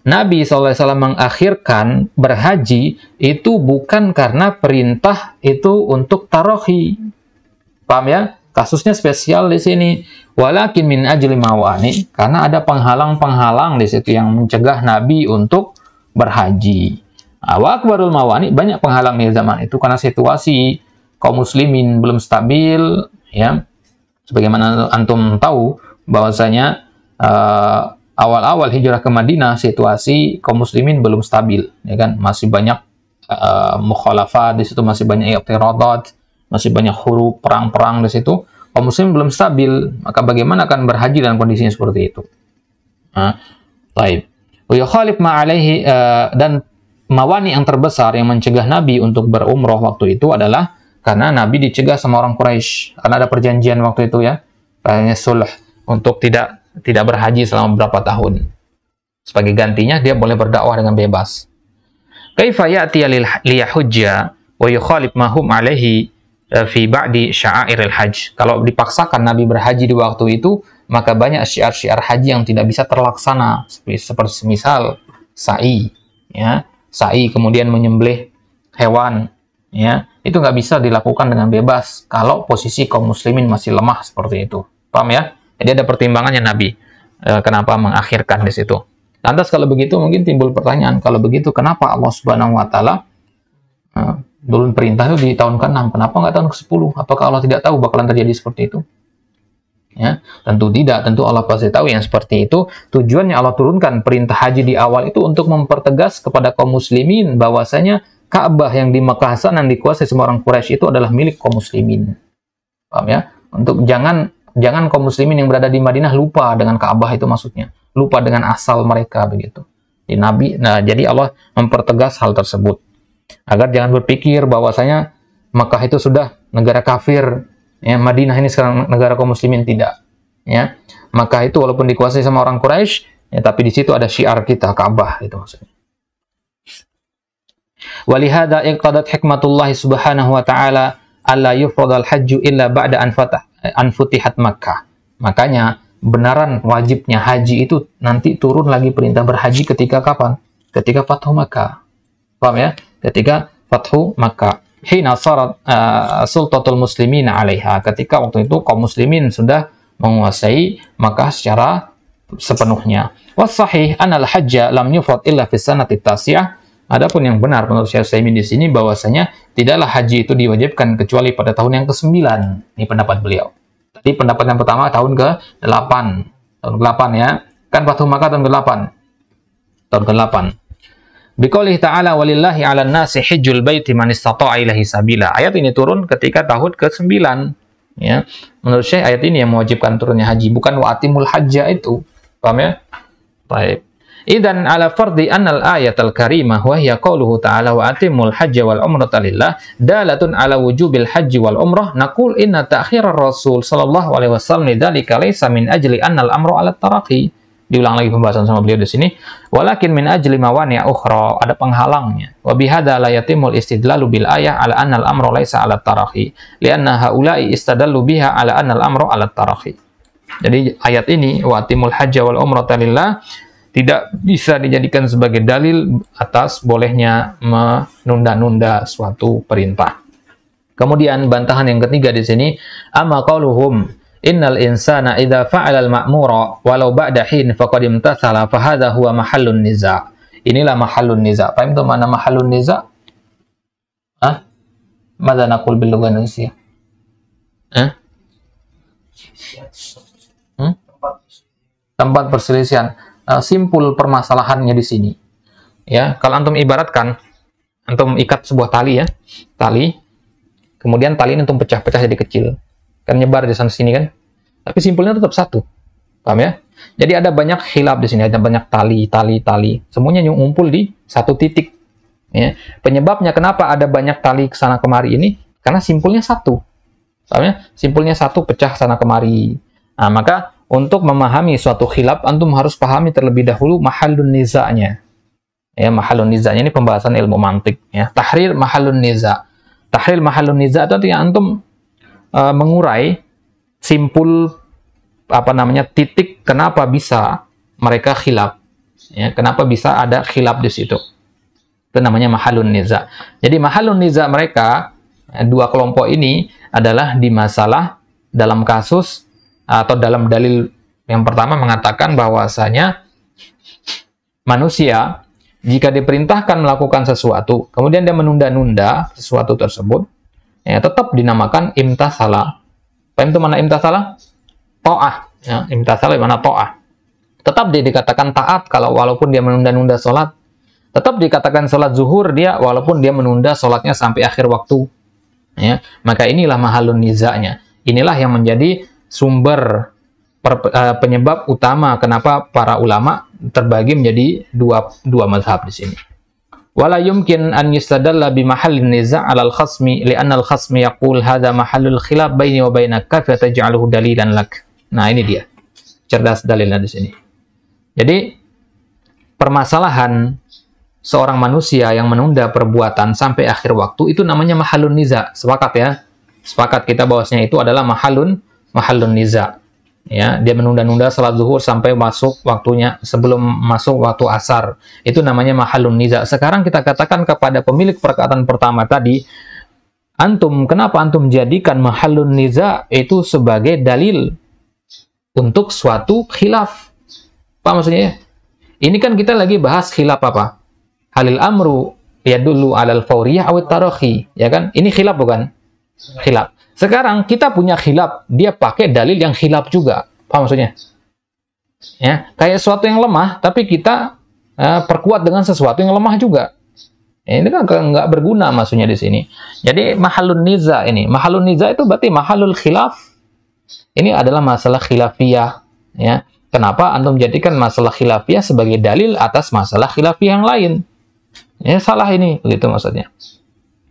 Nabi SAW mengakhirkan berhaji itu bukan karena perintah itu untuk tarahi. Paham ya? Kasusnya spesial di sini. Walakin min ajli mawani, karena ada penghalang-penghalang di situ yang mencegah Nabi untuk berhaji. Wa akbarul mawani, banyak penghalang di zaman itu karena situasi kaum muslimin belum stabil, ya. Sebagaimana antum tahu bahwasanya awal-awal hijrah ke Madinah situasi kaum muslimin belum stabil, ya kan? Masih banyak mukhalafat di situ, masih banyak i'tiradat, masih banyak huruf perang-perang di situ. Kaum muslimin belum stabil, maka bagaimana akan berhaji dalam kondisinya seperti itu? Baik. Wa yukhalif ma alaihi, dan mawani yang terbesar yang mencegah Nabi untuk berumrah waktu itu adalah karena Nabi dicegah sama orang Quraisy, karena ada perjanjian waktu itu, ya, kayaknya sulh untuk tidak berhaji selama beberapa tahun. Sebagai gantinya dia boleh berdakwah dengan bebas. Kaifa ya'ti liyahujja wa yukhalif ma hum alaihi fi ba'di sya'airil hajj. Kalau dipaksakan Nabi berhaji di waktu itu, maka banyak syiar-syiar haji yang tidak bisa terlaksana, seperti misal sa'i, ya, sa'i kemudian menyembelih hewan, ya, itu nggak bisa dilakukan dengan bebas kalau posisi kaum muslimin masih lemah seperti itu. Paham ya? Jadi ada pertimbangannya Nabi kenapa mengakhirkan di situ. Lantas kalau begitu mungkin timbul pertanyaan, kalau begitu kenapa Allah Subhanahu wa taala turun perintah itu di tahun ke-6, kenapa nggak tahun ke-10? Apakah Allah tidak tahu bakalan terjadi seperti itu? Ya, tentu tidak, tentu Allah pasti tahu yang seperti itu. Tujuannya Allah turunkan perintah haji di awal itu untuk mempertegas kepada kaum muslimin bahwasanya Ka'bah yang di Mekah sana yang dikuasai semua orang Quraisy itu adalah milik kaum muslimin. Paham ya? Untuk jangan kaum muslimin yang berada di Madinah lupa dengan Ka'bah, itu maksudnya. Lupa dengan asal mereka begitu. Jadi Allah mempertegas hal tersebut agar jangan berpikir bahwasanya Mekah itu sudah negara kafir, ya, Madinah ini sekarang negara kaum muslimin, tidak. Ya. Mekah itu walaupun dikuasai sama orang Quraisy, ya, tapi di situ ada syiar kita Ka'bah, itu maksudnya. Walihada iqtadat hikmatullahi subhanahu wa ta'ala alla yufradal hajju illa ba'da an futihat Makkah. Makanya benaran wajibnya haji itu nanti turun lagi perintah berhaji ketika kapan? Ketika Fathu Makkah. Paham ya? Ketika Fathu Makkah. Hina sarat sultatul muslimin 'alaiha, ketika waktu itu kaum muslimin sudah menguasai Makkah secara sepenuhnya. Was-sahih anal hajja lam yufrad illa fi sanati tasi'ah. Adapun yang benar menurut Syekh Utsaimin di sini bahwasanya tidaklah haji itu diwajibkan kecuali pada tahun yang ke-9. Ini pendapat beliau. Tadi pendapat yang pertama tahun ke-8. Tahun ke-8 ya. Kan Fathu Makkah tahun ke-8. Tahun ke-8. Biqoulih ta'ala walillahi 'alan nasi hajjul baiti man istata'a ilaihi sabila. Ayat ini turun ketika tahun ke-9. Ya. Menurut Syekh ayat ini yang mewajibkan turunnya haji, bukan wa atimul hajja itu. Paham ya? Baik. Idzan ala fardi annal ayatal karimah wa hiya qauluhu ta'ala wa atimul hajja wal umrata lillah dalatun ala wujubil hajji wal umrah naqul inna ta'khirar rasul sallallahu alaihi wasallam lidzalika laysa min ajli annal amru ala taraqi. Diulang lagi pembahasan sama beliau di sini. Walakin min ajli mawani' ukhra, ada penghalangnya. Wa bihadza la yatimul istidlalu bil ayah ala annal amru laysa ala taraqi lianna haula'i istadallu biha ala annal amru ala taraqi. Jadi ayat ini wa atimul hajja wal umrata lillah tidak bisa dijadikan sebagai dalil atas bolehnya menunda-nunda suatu perintah. Kemudian bantahan yang ketiga di sini, amma qauluhum innal insana idza fa'ala al-ma'mura walau ba'da hin faqad imtathala fa hadha huwa mahallun niza'. Inilah mahallun niza'. Paham itu mana mahallun niza'? Madza naqul bil lugha Indonesia? Tempat perselisihan. Simpul permasalahannya di sini. Ya, kalau antum ibaratkan, antum ikat sebuah tali ya, tali, kemudian tali ini antum pecah-pecah jadi kecil, kan nyebar di sana sini kan, tapi simpulnya tetap satu, paham ya? Jadi ada banyak khilaf di sini, ada banyak tali, semuanya ngumpul di satu titik. Ya. Penyebabnya kenapa ada banyak tali ke sana kemari ini, karena simpulnya satu, paham ya? Simpulnya satu pecah sana kemari. Nah, maka untuk memahami suatu khilaf, antum harus pahami terlebih dahulu mahallun niza'nya. Ya, mahallun niza'nya ini pembahasan ilmu mantik. Ya. Tahrir mahallun niza'. Tahrir mahallun niza' itu artinya antum mengurai simpul titik kenapa bisa mereka khilaf. Ya, kenapa bisa ada khilaf di situ. Itu namanya mahallun niza'. Jadi mahallun niza' mereka, dua kelompok ini adalah di masalah dalam kasus atau dalam dalil yang pertama mengatakan bahwasanya manusia jika diperintahkan melakukan sesuatu, kemudian dia menunda-nunda sesuatu tersebut, ya tetap dinamakan imtathala. Apa itu mana imtathala? Ta'ah. Ya, imtathala mana ta'ah. Tetap dia dikatakan taat kalau walaupun dia menunda-nunda sholat. Tetap dikatakan sholat zuhur dia walaupun dia menunda sholatnya sampai akhir waktu. Ya, maka inilah mahallun niza'nya. Inilah yang menjadi sumber penyebab utama kenapa para ulama terbagi menjadi dua mazhab di sini. Wala yumkin an yustadalla bi mahallin niza' 'ala al-khasmi li'anna al-khasmi yaqul hadha mahallul khilaf baini wa bainak fa taj'aluhu dalilan lak. Nah, ini dia. Cerdas dalilnya di sini. Jadi permasalahan seorang manusia yang menunda perbuatan sampai akhir waktu itu namanya mahallun niza'. Sepakat ya? Sepakat kita bahwasanya itu adalah mahallun niza'. Ya, dia menunda-nunda salat zuhur sampai masuk waktunya sebelum masuk waktu asar. Itu namanya mahallun niza'. Sekarang kita katakan kepada pemilik perkataan pertama tadi, kenapa antum jadikan mahallun niza' itu sebagai dalil untuk suatu khilaf? Apa maksudnya? Ini kan kita lagi bahas khilaf apa? Halil amru yadullu 'alal fawriyah aw at-tarakhi, ya kan? Ini khilaf bukan? Khilaf. Sekarang kita punya khilaf, dia pakai dalil yang khilaf juga. Apa maksudnya? Ya, kayak sesuatu yang lemah, tapi kita perkuat dengan sesuatu yang lemah juga. Ini kan nggak berguna maksudnya di sini. Jadi mahallun niza' ini, mahallun niza' itu berarti mahallul khilaf. Ini adalah masalah khilafiyah. Ya, kenapa antum jadikan masalah khilafiyah sebagai dalil atas masalah khilafiyah yang lain? Ya salah ini, begitu maksudnya.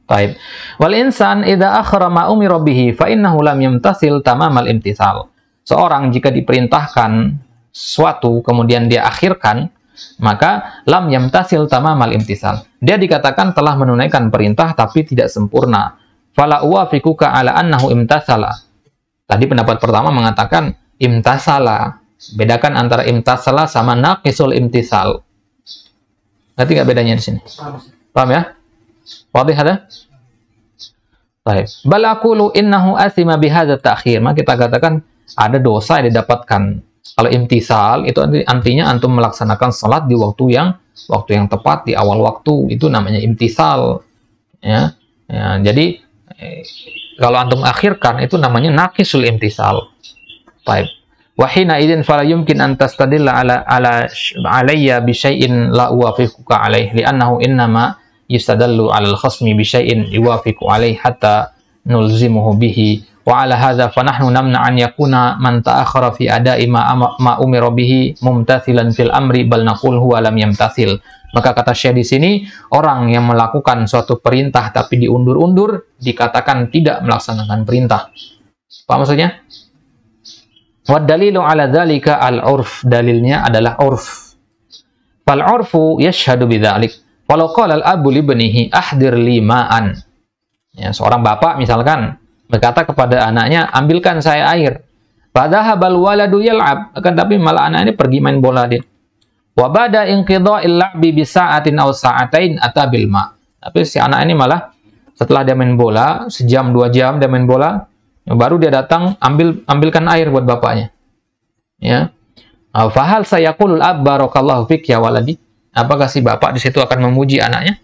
Baik. Wal insan idza akhara ma umira bihi fa innahu lam yamtasil tamamal imtithal. Seorang jika diperintahkan suatu kemudian dia akhirkan, maka lam yamtasil tamamal imtithal. Dia dikatakan telah menunaikan perintah tapi tidak sempurna. Fala uwafiquka ala annahu imtathala. Tadi pendapat pertama mengatakan imtathala. Bedakan antara imtathala sama naqisul imtithal. Ngerti nggak bedanya di sini? Paham ya? Wadih ada? Baik. Bal aqulu innahu athima bihadza ta'khir. Maka kita katakan ada dosa yang didapatkan Kalau imtisal itu artinya antum melaksanakan salat di waktu yang tepat, di awal waktu, itu namanya imtisal. Ya, jadi kalau antum akhirkan itu namanya naqisul imtisal. Baik. Wahina idin fala yumkin an tastadilla alayya bi syai'in la uwafiquka alaih li'annahu innama yustadallu 'ala al-khasmi bi syai'in yuwafiqu alaih hatta nulzimuhu bihi wa 'ala hadza fa nahnu namna an yakuna man ta'akhkhara fi ada'i ma umira bihi mumtathilan fil amri bal naqul huwa lam yamtathil. Maka kata Syekh di sini, orang yang melakukan suatu perintah tapi diundur-undur dikatakan tidak melaksanakan perintah. Apa maksudnya? Wa dalilu ala dzalika al-urf, dalilnya adalah urf. Fal urfu yashhadu bidzalik. Walau qala al-abu li ibnihi ahdir li ma'an. Ya, seorang bapak misalkan berkata kepada anaknya, ambilkan saya air. Fadhahabal waladu yal'ab, akan tapi malah anak ini pergi main bola dia. Wa bada inqidha'il la'bi bi sa'atin aw sa'atain atabil ma. Tapi si anak ini malah setelah dia main bola, sejam 2 jam dia main bola, baru dia datang ambilkan air buat bapaknya. Ya. Fahal sayaqulul ab barakallahu fik ya waladi? Apakah si bapak di situ akan memuji anaknya?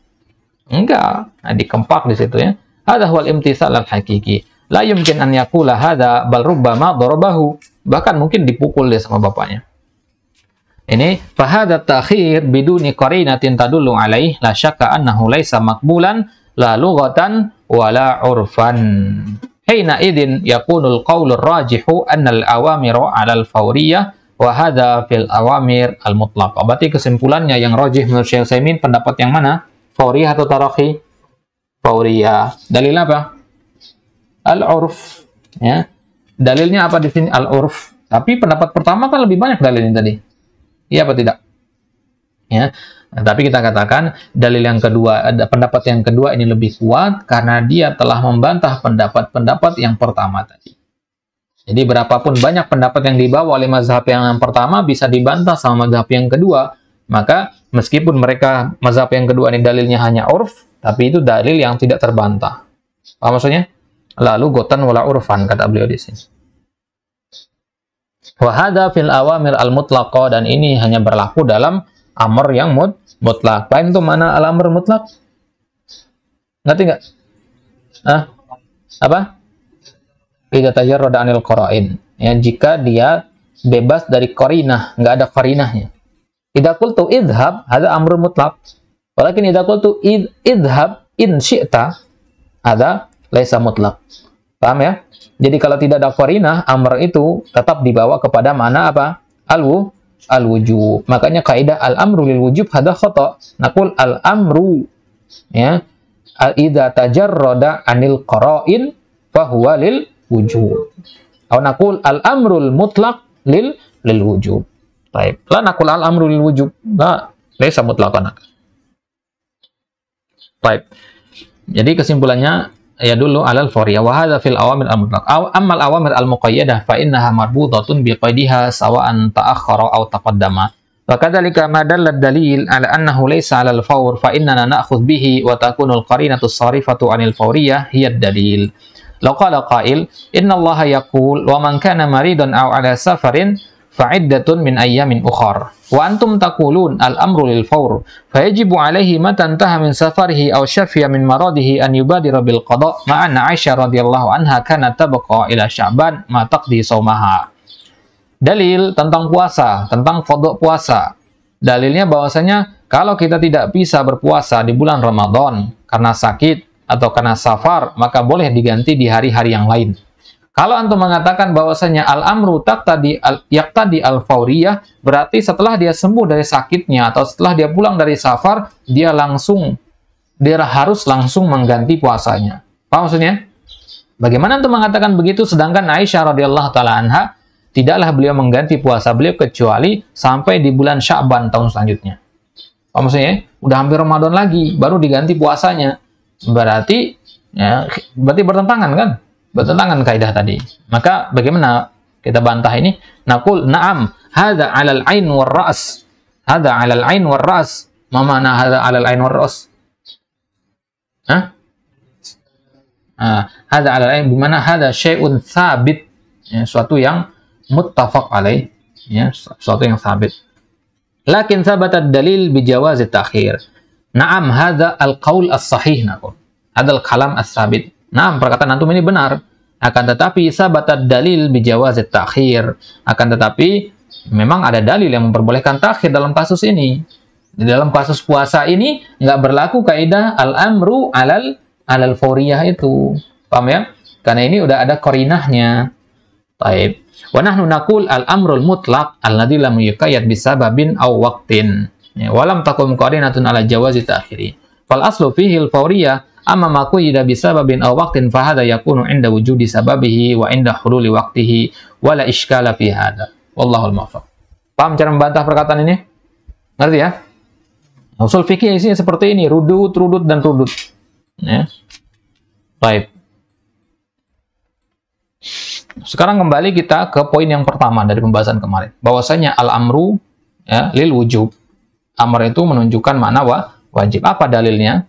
Enggak. Nah, dikempak di situ ya. Hadza huwal imtitsal al-haqiqi. La yumkin an yaqula hadza bal rubbama darabahu. Bahkan mungkin dipukul dia sama bapaknya. Ini fahadza ta'khir biduni qarinatin tadullu alaih la syakka annahu laisa maqbulan la lughatan wala urfan. Hina idin yakunul qawlur rajihu annal awamiru 'alal fawriyah wa hadza fil awamir al mutlaqah. Berarti kesimpulannya yang rajih menurut Syekh Utsaimin pendapat yang mana? Fawriyah atau tarakhi? Fawriyah. Dalil apa? Al-urf, ya. Dalilnya apa di sini? Al-urf. Tapi pendapat pertama kan lebih banyak dalilnya tadi. Iya apa tidak? Ya. Nah, tapi kita katakan dalil yang kedua, pendapat yang kedua ini lebih kuat karena dia telah membantah pendapat-pendapat yang pertama tadi. Jadi berapapun banyak pendapat yang dibawa oleh mazhab yang pertama bisa dibantah sama mazhab yang kedua. Maka meskipun mereka mazhab yang kedua ini dalilnya hanya urf, tapi itu dalil yang tidak terbantah. Apa maksudnya? Lalu gotan wala urfan, kata beliau di sini. Wa hadza fil awamir al mutlaqah, dan ini hanya berlaku dalam amr yang mutlak. Paling itu mana al-amr mutlak? Ngerti nggak? Apa? Idza tajarrada 'anil qara'in. Ya, jika dia bebas dari qarinah, nggak ada qarinahnya. Idza qultu idhhab, hadza amrun mutlak. Walakin idza qultu idhhab in syi'ta, hadza laisa mutlak. Paham ya? Jadi kalau tidak ada qarinah, amr itu tetap dibawa kepada mana apa? Al-wujub. Makanya kaidah al-amru lil wujub hadza khata. Naqul al-amru, ya, idza tajarrada 'anil qara'in fa huwa lil wujub. Atau naqul al-amrul mutlaq lil wujub. Baik. La naqul al-amru lil wujub. La laisa mutlaqan. Baik. Jadi kesimpulannya ya dulu alal fawriyah wa hadza fil awamir al-mutlaq. Ammal awamir al-muqayyadah fa innaha marbutatun bi qaidiha sawa'an ta'akhkhara aw taqaddama. Wa kadzalika ma dalla ad-dalil ala annahu laysa 'alal fawr fa innana na'khudh bihi wa takunu al-qarinatu as-sarifatu 'anil fawriyah hiya ad-dalil. Law qala qail inna Allaha yaqul wa man kana maridan aw 'ala safarin fa'iddatun min ayyamin ukhar. Wa antum taqulun al-amru lil fawr fa yajibu 'alaihi mata intaha min safarihi aw syafiya min maradihi an yubadira bil qada' ma anna Aisyah radhiyallahu anha kanat tabqa ila Sya'ban ma taqdi shaumaha. Dalil tentang puasa, tentang qada' puasa. Dalilnya bahwasanya kalau kita tidak bisa berpuasa di bulan Ramadan karena sakit atau karena safar, maka boleh diganti di hari-hari yang lain. Kalau antum mengatakan bahwasanya al-amru yaqtadi al-fawriyah, berarti setelah dia sembuh dari sakitnya atau setelah dia pulang dari safar, dia harus langsung mengganti puasanya. Apa maksudnya? Bagaimana antum mengatakan begitu sedangkan Aisyah radhiyallahu taala anha tidaklah beliau mengganti puasa beliau kecuali sampai di bulan Sya'ban tahun selanjutnya. Apa maksudnya? Udah hampir Ramadan lagi baru diganti puasanya. Berarti bertentangan kan? Bertentangan kaidah tadi. Maka bagaimana kita bantah ini? Naqul na'am, hadza 'alal 'ain war ra's. Hadza 'alal 'ain war ra's. Ma mana hadza 'alal 'ain war ra's? Hadza 'alal 'ain bimana hadza syai'un tsabit. Ya, suatu yang muttafaq alaih. ya, sesuatu yang sabit. Lakin sabata dalil bijawaz at-ta'khir. Na'am hadza al-qaul as-sahih naqul. Hadzal kalam as-sabit. Na'am, perkataan antum ini benar. Akan tetapi sabata dalil bijawaz at-ta'khir. Akan tetapi memang ada dalil yang memperbolehkan takhir dalam kasus ini. Di dalam kasus puasa ini nggak berlaku kaidah al-amru alal fauriyah itu. Paham ya? Karena ini udah ada qarinahnya. Baik. Wa nahnu naqul al-amrul mutlaq alladzi lam yuqayyad bisababin aw waqtin. Ya, walam takum qarinatun ala jawazi ta'khiri. Fal aslu fihi al-fauriyah amma ma qayyada bisababin aw waqtin fa hadha yakunu 'inda wujudi sababihi wa 'inda hululi waqtihi wala iskala fi hadha. Wallahul muwaffiq. Paham cara membantah perkataan ini? Ngerti ya? Usul fikih isinya seperti ini, rudud, dan rudud. Ya. Baik. Sekarang kembali kita ke poin yang pertama dari pembahasan kemarin. Bahwasanya al-amru ya, lil wujub. Amr itu menunjukkan makna wajib. Apa dalilnya?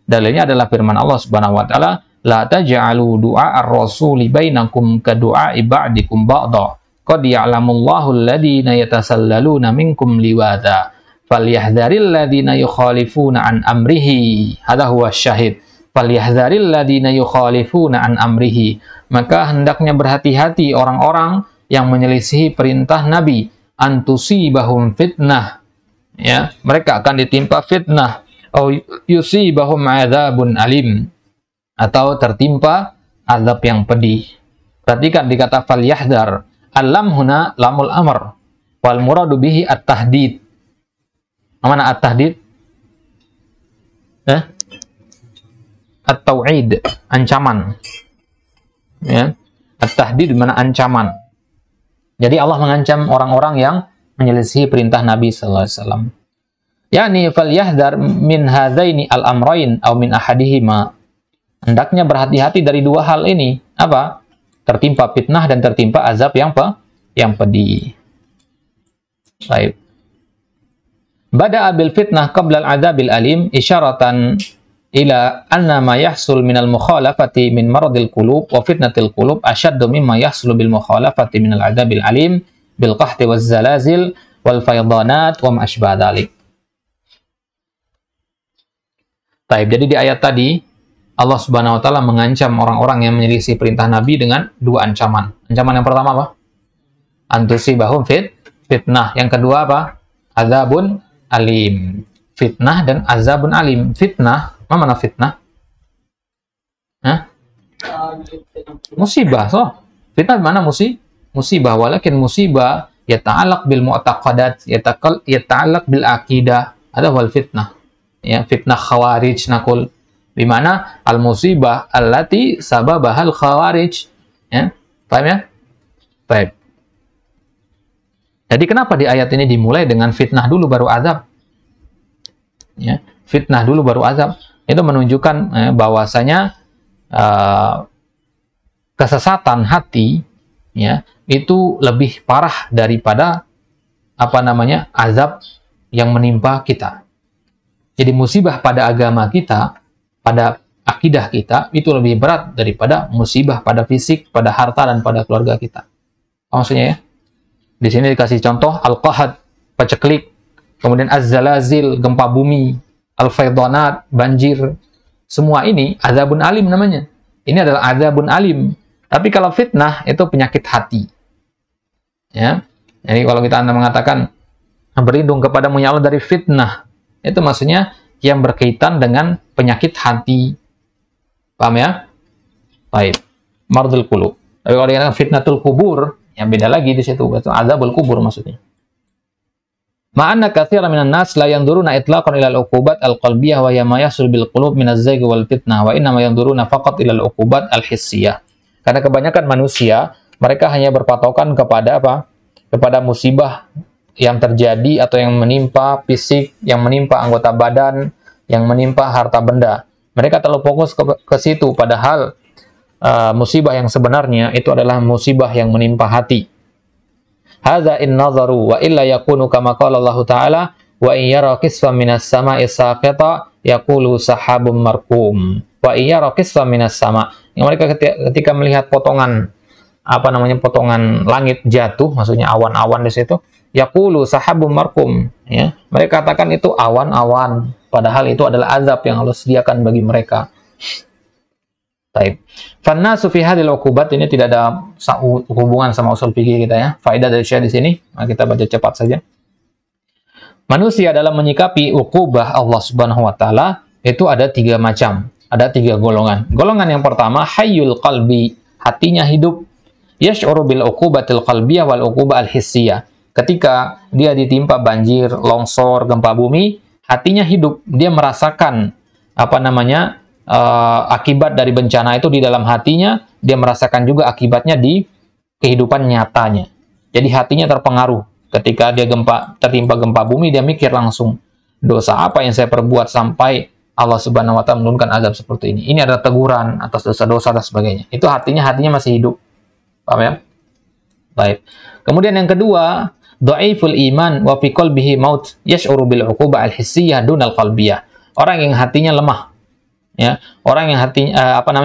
Dalilnya adalah firman Allah Subhanahu wa taala, "La taj'alu du'a ar-rasuli bainakum ka du'a ba'dikum ba'dha. Qad ya'lamullahu alladhina yatasallaluna minkum liwadha. Falyahdharil ladhina yukhalifuna an amrihi." Hadha huwa syahid. Falyahdharil ladhina yukhalifuna an amrihi. Maka hendaknya berhati-hati orang-orang yang menyelisihi perintah Nabi, antusibahum fitnah. Ya, mereka akan ditimpa fitnah. Au yusibahum adzabun alim, atau tertimpa azab yang pedih. Perhatikan di kata falyahdhar. Al-lam huna lamul amr. Wal muradu bihi at-tahdid. Mana at-tahdid? At-tau'id, ancaman. Ya. At-tahdid mana ancaman. Jadi Allah mengancam orang-orang yang menyelisihi perintah Nabi sallallahu alaihi wasallam. Yani falyahdhar min hadzaini al-amrayn aw min ahadihima. Hendaknya berhati-hati dari dua hal ini. Apa? Tertimpa fitnah dan tertimpa azab yang pedih. Baik. Bada'a bil fitnah qabla al-'adzabil alim isyaratan ila anna ma yahsul min al-mukhalafati min maradil qulub wa fitnatil qulub ashaddu mimma yahsulu bil mukhalafati min al-'adzabil alim bil qahti waz zalazil wal faydanat wa ma asbah dzalik. Baik, jadi di ayat tadi Allah Subhanahu wa taala mengancam orang-orang yang menyelisih perintah Nabi dengan dua ancaman. Ancaman yang pertama apa? Antusibahum fitnah. Yang kedua apa? Azabun alim. Fitnah dan azabun alim. Fitnah, apa mana fitnah? Hah? Musibah. So, fitnah mana musibah? Walakin musibah yata'allaq bil mu'taqadat, yata'allaq bil aqidah. Ada wal fitnah. Ya, fitnah khawarij nakul. Bimana al-musibah allati sababahal khawarij. Ya, paham ya? Baik. Jadi kenapa di ayat ini dimulai dengan fitnah dulu baru azab? Ya, fitnah dulu baru azab. Itu menunjukkan bahwasanya kesesatan hati ya, itu lebih parah daripada azab yang menimpa kita. Jadi musibah pada agama kita, pada akidah kita, itu lebih berat daripada musibah pada fisik, pada harta, dan pada keluarga kita. Apa maksudnya ya? Di sini dikasih contoh al-qahad, paceklik, kemudian az-zalazil, gempa bumi, al-faydanat, banjir. Semua ini azabun alim namanya. Ini adalah azabun alim. Tapi kalau fitnah itu penyakit hati. Ya. Jadi kalau kita mengatakan berlindung kepadamu ya Allah dari fitnah, itu maksudnya yang berkaitan dengan penyakit hati. Paham ya? Baik. Mardul qulub. Tapi kalau dikatakan fitnatul kubur, yang beda lagi di situ. Itu azabul kubur maksudnya. Ma'anna katsiran minan nas la yanzuruna itlaqan ila al-uqubat al-qalbiyah wa hiya ma yahsul bil qulub min az-zayg wal fitnah wa inna ma yanzuruna faqat ila al-uqubat al-hissiyah. Karena kebanyakan manusia mereka hanya berpatokan kepada apa? Kepada musibah yang terjadi atau yang menimpa fisik, yang menimpa anggota badan, yang menimpa harta benda. Mereka terlalu fokus ke situ, padahal musibah yang sebenarnya itu adalah musibah yang menimpa hati. Hadza in nazaru wa illa yakunu kama qala Allah Ta'ala wa in yara qisfan minas sama'i saqita yaqulu sahabum markum. Wa in yara qisfan minas sama'. Yang mereka ketika melihat potongan apa namanya, potongan langit jatuh, maksudnya awan-awan di situ. Yaqulu sahabum markum, ya. Mereka katakan itu awan-awan, padahal itu adalah azab yang Allah sediakan bagi mereka. Taib. Fannasu fi hadhil uqubat, ini tidak ada hubungan sama usul fikih kita ya. Faedah dari Syekh di sini, nah, kita baca cepat saja. Manusia dalam menyikapi uqubah Allah Subhanahu wa taala itu ada 3 macam, ada 3 golongan. Golongan yang pertama hayyul qalbi, hatinya hidup. Yash'uru bil uqubatil qalbiyah wal uqubah al hissiyah. Ketika dia ditimpa banjir, longsor, gempa bumi, hatinya hidup, dia merasakan apa namanya, akibat dari bencana itu di dalam hatinya, dia merasakan juga akibatnya di kehidupan nyatanya. Jadi hatinya terpengaruh. Ketika dia tertimpa gempa bumi, dia mikir langsung, dosa apa yang saya perbuat sampai Allah Subhanahu wa taala menurunkan azab seperti ini. Ini adalah teguran atas dosa-dosa dan sebagainya. Itu hatinya masih hidup. Paham ya? Baik. Kemudian yang kedua, dhaiful iman wa fi qalbihi maut yash'uru bil uqubah al hissiyah dunal qalbiyah. Orang yang hatinya lemah. Ya, orang yang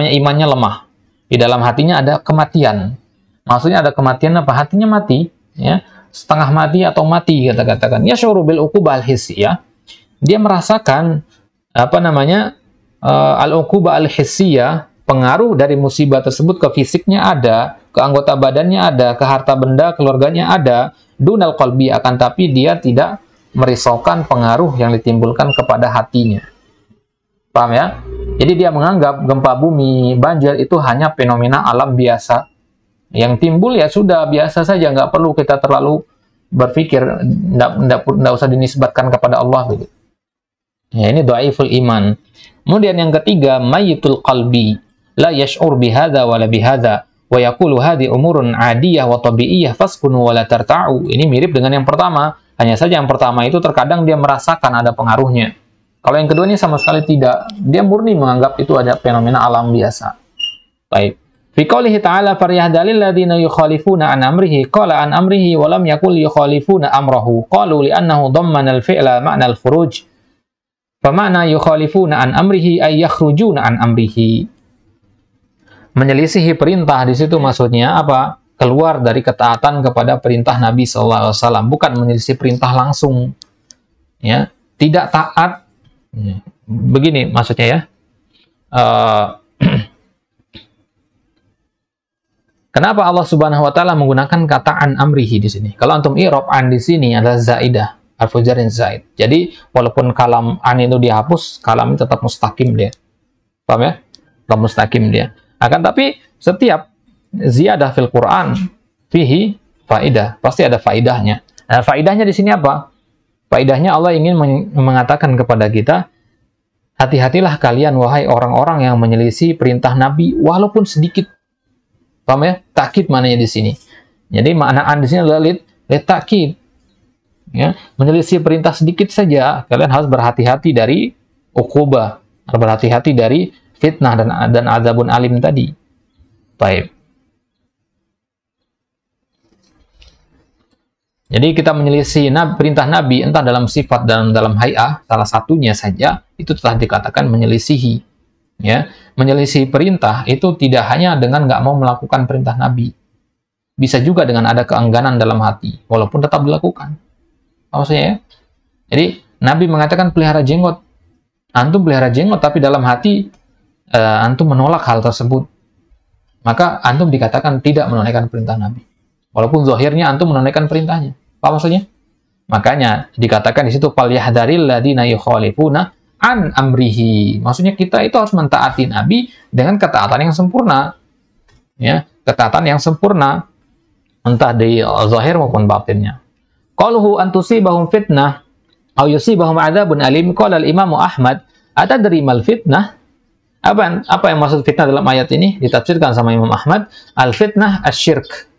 imannya lemah. Di dalam hatinya ada kematian. Maksudnya ada kematian apa? Hatinya mati, ya. Setengah mati atau mati, kata-katakan. Yash'uru bil uqubah al hissiyah. Dia merasakan al-uqubah al hissiyah, pengaruh dari musibah tersebut ke fisiknya ada, ke anggota badannya ada, ke harta benda keluarganya ada, dunal qalbi, akan tapi dia tidak merisaukan pengaruh yang ditimbulkan kepada hatinya. Paham ya? Jadi dia menganggap gempa bumi, banjir itu hanya fenomena alam biasa. Yang timbul ya sudah biasa saja, nggak perlu kita terlalu berpikir, nggak usah dinisbatkan kepada Allah gitu. Ya, ini dhaiful iman. Kemudian yang ketiga, mayyitul qalbi, la yash'ur bihadza wala bihadza wa yaqulu hadhi umurun 'adiyah wa tabi'iyyah faskunu wa la tarta'u. Ini mirip dengan yang pertama, hanya saja yang pertama itu terkadang dia merasakan ada pengaruhnya. Kalau yang kedua ini sama sekali tidak, dia murni menganggap itu ada fenomena alam biasa. Baik. Fi qoulihi ta'ala faryahdalil ladzina yukhalifuna an amrihi qala an amrihi wa lam yaqul yukhalifuna amrahu qalu li annahu dhammana al-fi'la ma'na al-khuruj. Fama'na yukhalifuna an amrihi ay yakhrujuna an amrihi. Menyelisihi perintah di situ maksudnya apa? Keluar dari ketaatan kepada perintah Nabi sallallahu alaihi wasallam, bukan menyelisih perintah langsung. Ya, tidak taat. Begini maksudnya ya. Kenapa Allah Subhanahu wa taala menggunakan kata an amrihi di sini? Kalau antum i'rab an di sini adalah zaidah, harfu jarin zaid. Jadi walaupun kalam an itu dihapus, kalam itu tetap mustaqim dia. Paham ya? Tetap mustaqim dia. Akan tapi setiap ziyadah fil Quran fihi faidah, pasti ada faidahnya. Nah, faidahnya di sini apa? Faidahnya Allah ingin mengatakan kepada kita, hati-hatilah kalian wahai orang-orang yang menyelisih perintah Nabi walaupun sedikit. Paham ya? Takkid maknanya di sini. Jadi maknaan di sini adalah takkid. Ya, menyelisih perintah sedikit saja, kalian harus berhati-hati dari uqubah, berhati-hati dari fitnah dan azabun alim tadi. Baik. Jadi kita menyelisih perintah Nabi entah dalam sifat dan dalam hay'ah, salah satunya saja itu telah dikatakan menyelisihi. Ya, menyelisih perintah itu tidak hanya dengan nggak mau melakukan perintah Nabi, bisa juga dengan ada keengganan dalam hati, walaupun tetap dilakukan. Maksudnya ya? Jadi Nabi mengatakan pelihara jenggot, antum pelihara jenggot tapi dalam hati antum menolak hal tersebut, maka antum dikatakan tidak menunaikan perintah Nabi, walaupun zahirnya antum menunaikan perintahnya. Apa maksudnya? Makanya dikatakan di situ falyahdharil ladzina yukhalifuna an amrihi. Maksudnya kita itu harus mentaati Nabi dengan ketaatan yang sempurna. Ya, ketaatan yang sempurna entah di zahir maupun batinnya. Qaluhu an tusibahum fitnah aw yusibahum adzabun alim. Qala al-Imam Ahmad, atadri mal fitnah? Apa yang maksud fitnah dalam ayat ini? Ditafsirkan sama Imam Ahmad, al-fitnah asyirk.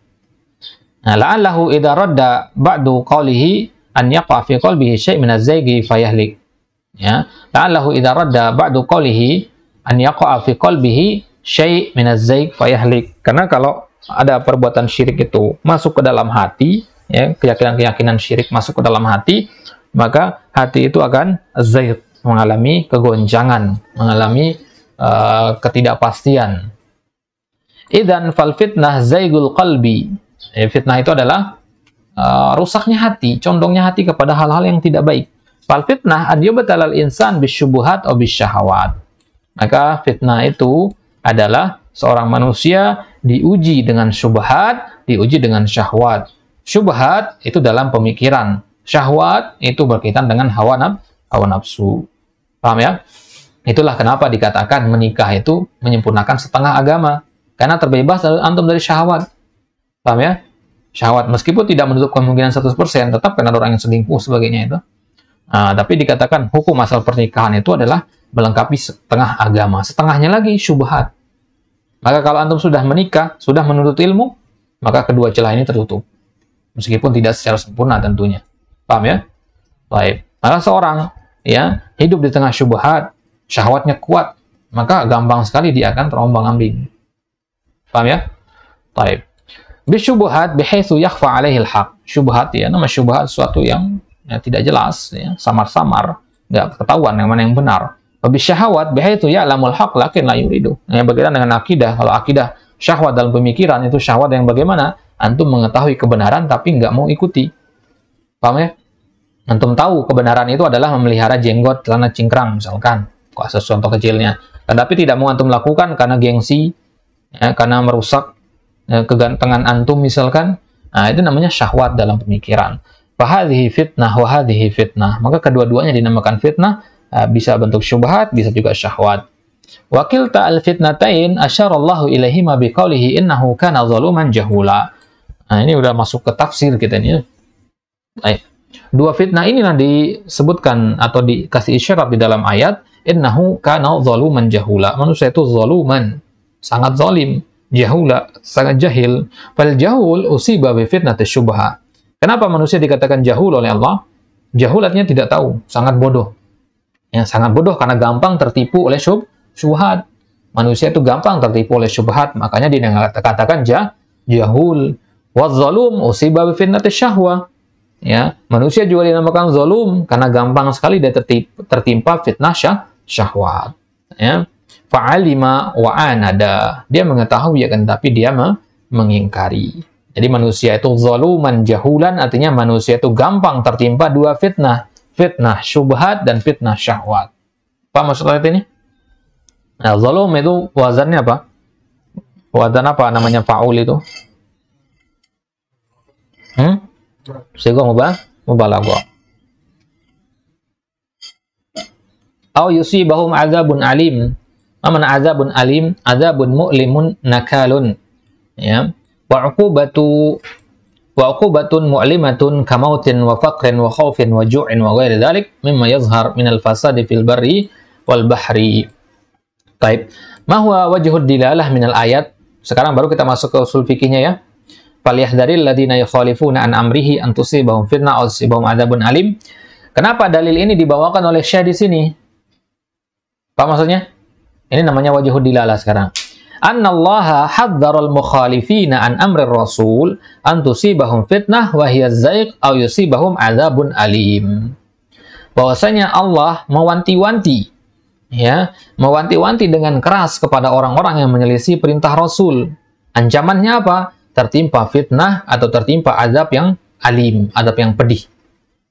Nah, la'allahu idza radda ba'du qawlihi an yaqa fi qalbihi syai' min az-zaygi fayahlik. Ya, la'allahu idza radda ba'du qawlihi an yaqa fi qalbihi syai' min az-zayg fayahlik. Karena kalau ada perbuatan syirik itu masuk ke dalam hati, ya, keyakinan syirik masuk ke dalam hati, maka hati itu akan zayg, mengalami kegoncangan, mengalami ketidakpastian. Idzan fal fitnah zaigul qalbi. Fitnah itu adalah rusaknya hati, condongnya hati kepada hal-hal yang tidak baik. Fal fitnah an yubtalal insan bisyubuhat aw bisyahawat. Maka fitnah itu adalah seorang manusia diuji dengan syubhat, diuji dengan syahwat. Syubhat itu dalam pemikiran, syahwat itu berkaitan dengan hawa nafsu. Paham ya? Itulah kenapa dikatakan menikah itu menyempurnakan setengah agama. Karena terbebas antum dari syahwat. Paham ya? Syahwat, meskipun tidak menutup kemungkinan 100%, tetap kan ada orang yang selingkuh sebagainya itu. Tapi dikatakan hukum asal pernikahan itu adalah melengkapi setengah agama. Setengahnya lagi syubhat. Maka kalau antum sudah menikah, sudah menuntut ilmu, maka kedua celah ini tertutup. Meskipun tidak secara sempurna tentunya. Paham ya? Baik. Maka seorang ya hidup di tengah syubhat, syahwatnya kuat, maka gampang sekali dia akan terombang-ambing. Paham ya? Baik. Bisyubhat bihaitsu yakhfa alaihi al-haq. Syubhat ya, nama syubhat sesuatu yang tidak jelas, ya, samar-samar, nggak ketahuan yang mana yang benar. Bisyahawat bihaitsu ya'lamul haq lakin la yuridu. Yang berkaitan dengan akidah. Kalau akidah syahwat dalam pemikiran itu syahwat yang bagaimana? Antum mengetahui kebenaran tapi nggak mau ikuti. Paham ya? Antum tahu kebenaran itu adalah memelihara jenggot celana cingkrang misalkan. Kasus contoh kecilnya. Tetapi tidak mau antum lakukan karena gengsi, ya, karena merusak kegantengan antum misalkan. Nah, itu namanya syahwat dalam pemikiran. Fahadhihi fitnah wa hadhihi fitnah. Maka kedua-duanya dinamakan fitnah, bisa bentuk syubhat, bisa juga syahwat. Wa kilta al-fitnatain asyarallahu ilaihima biqaulihi innahu kana zaluman jahula. Nah, ini udah masuk ke tafsir kita ini. Baik. Dua fitnah ini disebutkan atau dikasih isyarat di dalam ayat, innahu kana zaluman jahula. Manusia itu zaluman, sangat zalim, jahula, sangat jahil. Fal jahul usiba bi fitnati syubha. Kenapa manusia dikatakan jahul oleh Allah? Jahulatnya tidak tahu, sangat bodoh. Ya, sangat bodoh karena gampang tertipu oleh syubhat. Manusia itu gampang tertipu oleh syubhat, makanya dikatakan jahul. Waz-zalum usiba bi fitnati syahwa. Ya, manusia juga dinamakan zalum karena gampang sekali dia tertimpa fitnah syahwat. Ya. Fa'alima wa anada. Dia mengetahui akan tapi dia mengingkari. Jadi manusia itu zaluman jahulan, artinya manusia itu gampang tertimpa dua fitnah. Fitnah syubhat dan fitnah syahwat. Apa maksud ayat ini? Nah, zalum itu wazannya apa? Wazan apa namanya fa'ul itu? Sigo mubalaghah. Au yusibahum azabun alim. Mana azabun alim? Azabun mu'limun nakalun. Ya. Wa uqubatun mu'limatun kamautin wa faqrin wa khaufin wa ju'in wa ghairi dzalik mimma yazhar minal fasadi fil barri wal bahri. Baik. Ma huwa wajhud dilalah minal ayat? Sekarang baru kita masuk ke usul fikihnya ya. Falyahdharil ladzina yukhalifuna an amrihi an tusibahum fitnah aw tusibahum adzabun alim. Kenapa dalil ini dibawakan oleh Syekh di sini? Apa maksudnya? Ini namanya wajhud dilalah sekarang. Annallaha hadzaral mukhalifina an amrir rasul an tusibahum fitnah wa hiya zaiq aw yusibahum adzabun alim. Bahwasanya Allah mewanti-wanti, ya, mewanti-wanti dengan keras kepada orang-orang yang menyelisih perintah Rasul. Ancamannya apa? Tertimpa fitnah atau tertimpa azab yang alim, azab yang pedih.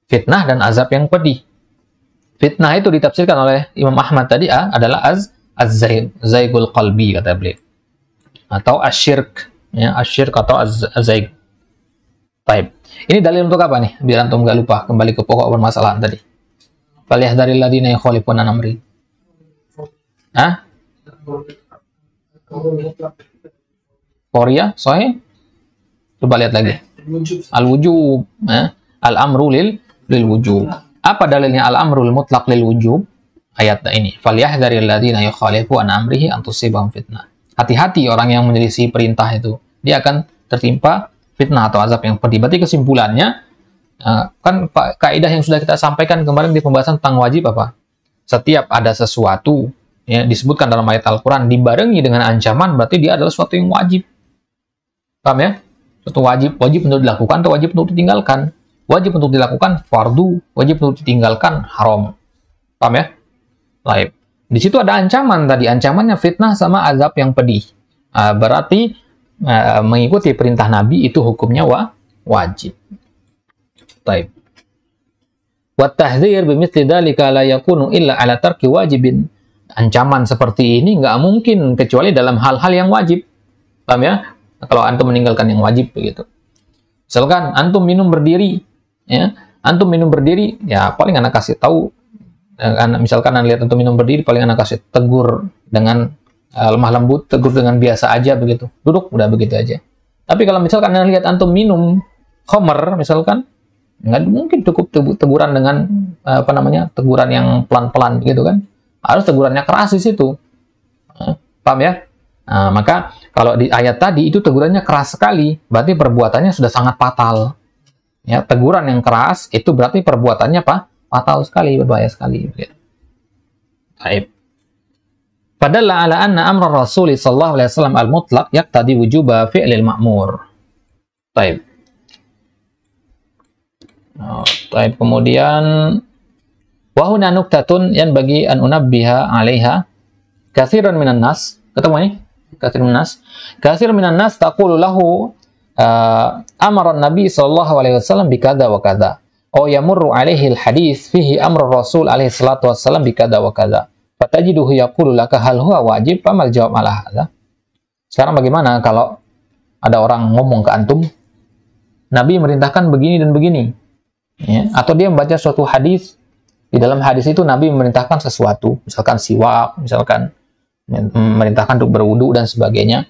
Fitnah dan azab yang pedih. Fitnah itu ditafsirkan oleh Imam Ahmad tadi adalah az-zaigul qalbi kata beliau. Atau asyirk, ya, asyirk atau az-zaig. Baik. Ini dalil untuk apa nih? Biar antum enggak lupa, kembali ke pokok permasalahan tadi. Falyahdharil ladzina yukhalifuna an amri. Hah? Korea, sahih? Coba lihat lagi. Al-wujub, ya. Al-amru lil wujub. Apa dalilnya al-amrul mutlaq lil wujub? Ayat ini. Falyahdharil ladzina yukhalifu an amrihi an tusibahum fitnah. Hati-hati orang yang menyelisih perintah itu. Dia akan tertimpa fitnah atau azab yang pedih. Berarti kesimpulannya, kan kaidah yang sudah kita sampaikan kemarin di pembahasan tentang wajib apa? Setiap ada sesuatu, ya, disebutkan dalam ayat Al-Quran, dibarengi dengan ancaman, berarti dia adalah sesuatu yang wajib. Paham ya? Suatu wajib untuk dilakukan atau wajib untuk ditinggalkan. Wajib untuk dilakukan fardu, wajib untuk ditinggalkan haram. Paham ya? Baik. Di situ ada ancaman tadi, ancamannya fitnah sama azab yang pedih. berarti mengikuti perintah Nabi itu hukumnya wajib. Taib. Wa tahdzir bimithli dzalika la yakunu illa ala tarki wajibin. Ancaman seperti ini nggak mungkin kecuali dalam hal-hal yang wajib. Paham ya? Kalau antum meninggalkan yang wajib begitu. Misalkan antum minum berdiri, ya. Antum minum berdiri, ya paling anak kasih tahu. Misalkan anda lihat antum minum berdiri, paling anak kasih tegur dengan lemah lembut, tegur dengan biasa aja begitu. Duduk udah begitu aja. Tapi kalau misalkan anda lihat antum minum khamr misalkan, nggak mungkin cukup teguran dengan teguran yang pelan-pelan gitu kan. Harus tegurannya keras di situ. Paham ya? Nah, maka kalau di ayat tadi itu tegurannya keras sekali, berarti perbuatannya sudah sangat fatal. Ya, teguran yang keras itu berarti perbuatannya fatal sekali, berbahaya sekali. Baik. Padahal ala anna amra Rasul sallallahu alaihi wasallam al-mutlaq yaqtadi wujuba fi'lil ma'mur. Baik. Baik, kemudian wa huna nuktatun yan bagi an unabbiha 'alaiha katsiran minan nas. Ketemu ini? Katsirun minan nas taqulu lahu amara an-nabi sallallahu alaihi wasallam bikadza wa kadza. Aw yamurru alaihi al-hadits fihi amru Rasul alaihi salatu wasallam bikadza wa kadza. Fatajiduhu yaqulu laka hal huwa wajib famal jawab ala hadza. Sekarang bagaimana kalau ada orang ngomong ke antum, Nabi merintahkan begini dan begini. Ya, atau dia membaca suatu hadis, di dalam hadis itu Nabi memerintahkan sesuatu, misalkan siwak, misalkan memerintahkan untuk berwudu dan sebagainya.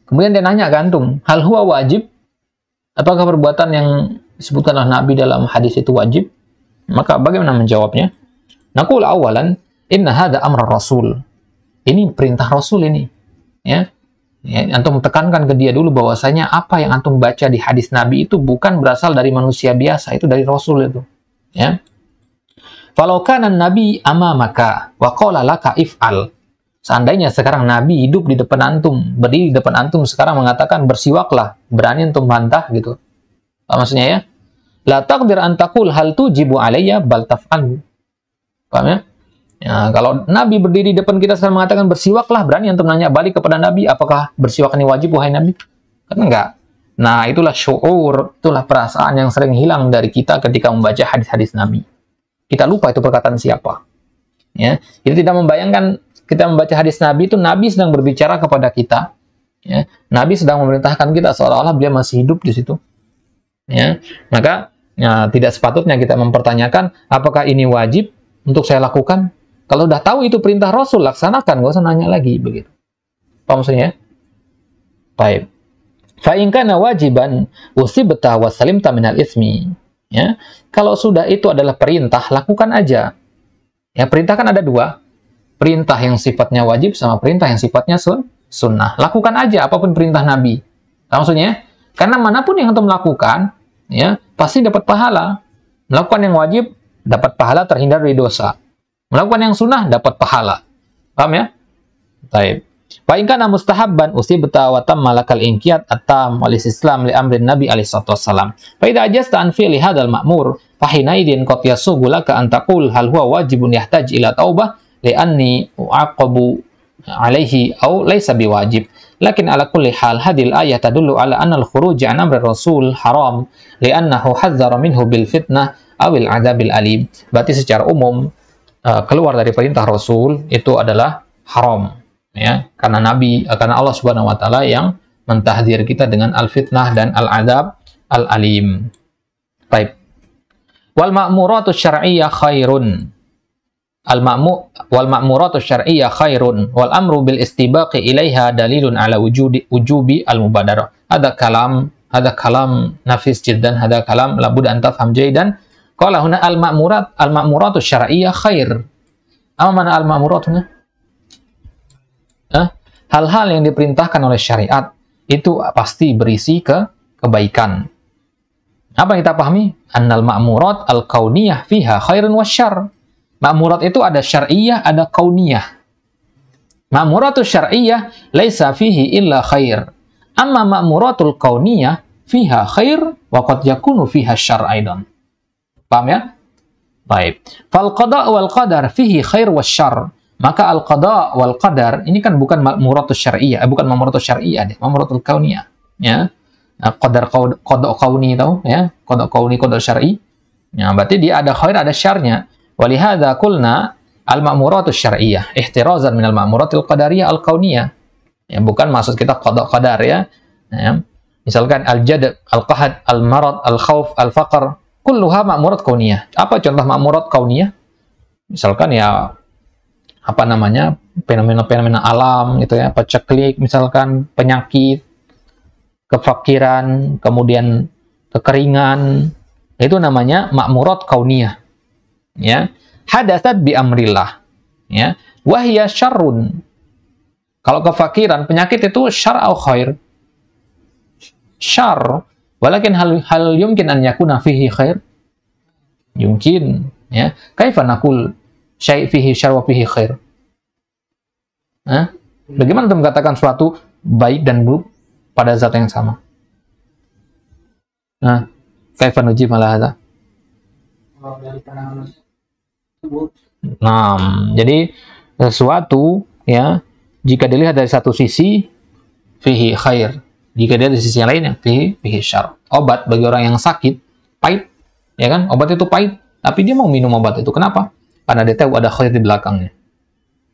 Kemudian dia nanya ke antum, hal huwa wajib? Apakah perbuatan yang disebutkan oleh Nabi dalam hadis itu wajib? Maka bagaimana menjawabnya? Naqul awalan, inna hadza amra Rasul. Ini perintah Rasul ini. Ya. Antum tekankan ke dia dulu bahwasanya apa yang antum baca di hadis Nabi itu bukan berasal dari manusia biasa, itu dari Rasul itu. Ya. Falau kana Nabi amamaka wa qala laka if'al. Seandainya sekarang Nabi hidup di depan antum, berdiri di depan antum sekarang mengatakan bersiwaklah, berani antum bantah gitu. Apa maksudnya ya? La taqdir an taqul hal tujibu alayya bal taf'al. Paham ya? Ya, kalau Nabi berdiri di depan kita sekarang mengatakan bersiwaklah, berani antum nanya balik kepada Nabi, apakah bersiwak ini wajib wahai Nabi? Kan enggak. Nah, itulah syuur, itulah perasaan yang sering hilang dari kita ketika membaca hadis-hadis Nabi. Kita lupa itu perkataan siapa. Ya, kita tidak membayangkan kita membaca hadis Nabi itu Nabi sedang berbicara kepada kita. Ya, Nabi sedang memerintahkan kita seolah-olah beliau masih hidup di situ. Ya, maka ya, tidak sepatutnya kita mempertanyakan apakah ini wajib untuk saya lakukan. Kalau udah tahu itu perintah Rasul, laksanakan, nggak usah nanya lagi begitu. Apa maksudnya? Baik. Fa in kana wajiban usibta wa salimta minal itsmi. Ya. Kalau sudah itu adalah perintah, lakukan aja. Ya, perintah kan ada dua. Perintah yang sifatnya wajib sama perintah yang sifatnya sunnah. Lakukan aja apapun perintah Nabi. Apa maksudnya? Karena manapun yang antum lakukan, ya, pasti dapat pahala. Melakukan yang wajib dapat pahala, terhindar dari dosa. Melakukan yang sunnah dapat pahala. Paham ya? Baik. Fa in kana mustahabban usibta wa tamma lakal inqiyat at-tam wal istislam li amrin Nabi alaihi salatu wasallam. Fa idza ajasta an fi'li hadzal ma'mur fa hina idin qad yasugu laka an taqul hal huwa wajibun yahtaj ila taubah li anni u'aqabu alaihi aw laysa biwajib. Lakin ala kulli hal hadil ayat tadullu ala anna al-khuruj an amri Rasul haram li annahu hadzara minhu bil fitnah awil adzabil alim. Berarti secara umum keluar dari perintah Rasul itu adalah haram, ya, karena Allah Subhanahu wa taala yang mentahdir kita dengan al-fitnah dan al-adzab al-alim. Baik. Wal ma'muratus syar'iyyah khairun. Wal ma'muratus syar'iyyah khairun wal amru bil istibaqi ilaiha dalilun ala wujubi al-mubadarah. Ada kalam nafis jiddan, ada kalam labud an tafham jaydan. Qala huna al-ma'muratu syar'iyyah khair. Apa makna al-ma'muratnya? Hal-hal yang diperintahkan oleh syariat itu pasti berisi kebaikan. Apa yang kita pahami? Annal ma'murat al-kauniyah fiha khairun wasyarr. Ma'murat itu ada syar'iyyah, ada kauniyah. Ma'muratul syar'iyyah laisa fihi illa khair. Amma ma'muratul kauniyah fiha khair wa qad yakunu fiha syarr aidan. Paham ya? Baik. Fal qada' wal qadar fihi khair wasyarr. Maka al-qada wal qadar ini kan bukan ma'muratus syar'iyyah, bukan ma'muratus syar'iyyah deh, ma'muratul kauniyah, ya. Nah, qadar qada kauni tahu ya, qada kauni qadar syar'i. Ya, berarti dia ada khair, ada syarnya. Walihada qulna al-ma'muratus syar'iyyah ihtirazan min al-ma'muratil qadariyah al-kauniyah. Ya, bukan maksud kita qada qadar ya. Ya. Misalkan al-jad, al-qahad, al-marad, al-khauf, al-faqr, kulluha ma'murat kauniyah. Apa contoh ma'murat kauniyah? Misalkan ya apa namanya? Fenomena-fenomena alam gitu ya, paceklik misalkan, penyakit, kefakiran, kemudian kekeringan, itu namanya ma'murat kauniyah. Ya. Hadatsat bi amrillah. Ya. Wahya syarrun. Kalau kefakiran, penyakit itu syar au khair? Syar. Walakin hal yumkin an yakuna fihi khair? Yumkin, ya. Kaifa naqul syai' fihi syar wa fihi khair? Hah? Bagaimana untuk mengatakan suatu baik dan buruk pada zat yang sama? Nah, kaifa nujib ala hadza? Dari pandangan tersebut. Nah, jadi sesuatu ya, jika dilihat dari satu sisi fihi khair, jika dilihat dari sisi yang lain yang fihi syar. Obat bagi orang yang sakit pahit, ya kan? Obat itu pahit, tapi dia mau minum obat itu. Kenapa? Karena dia tahu ada khair di belakangnya.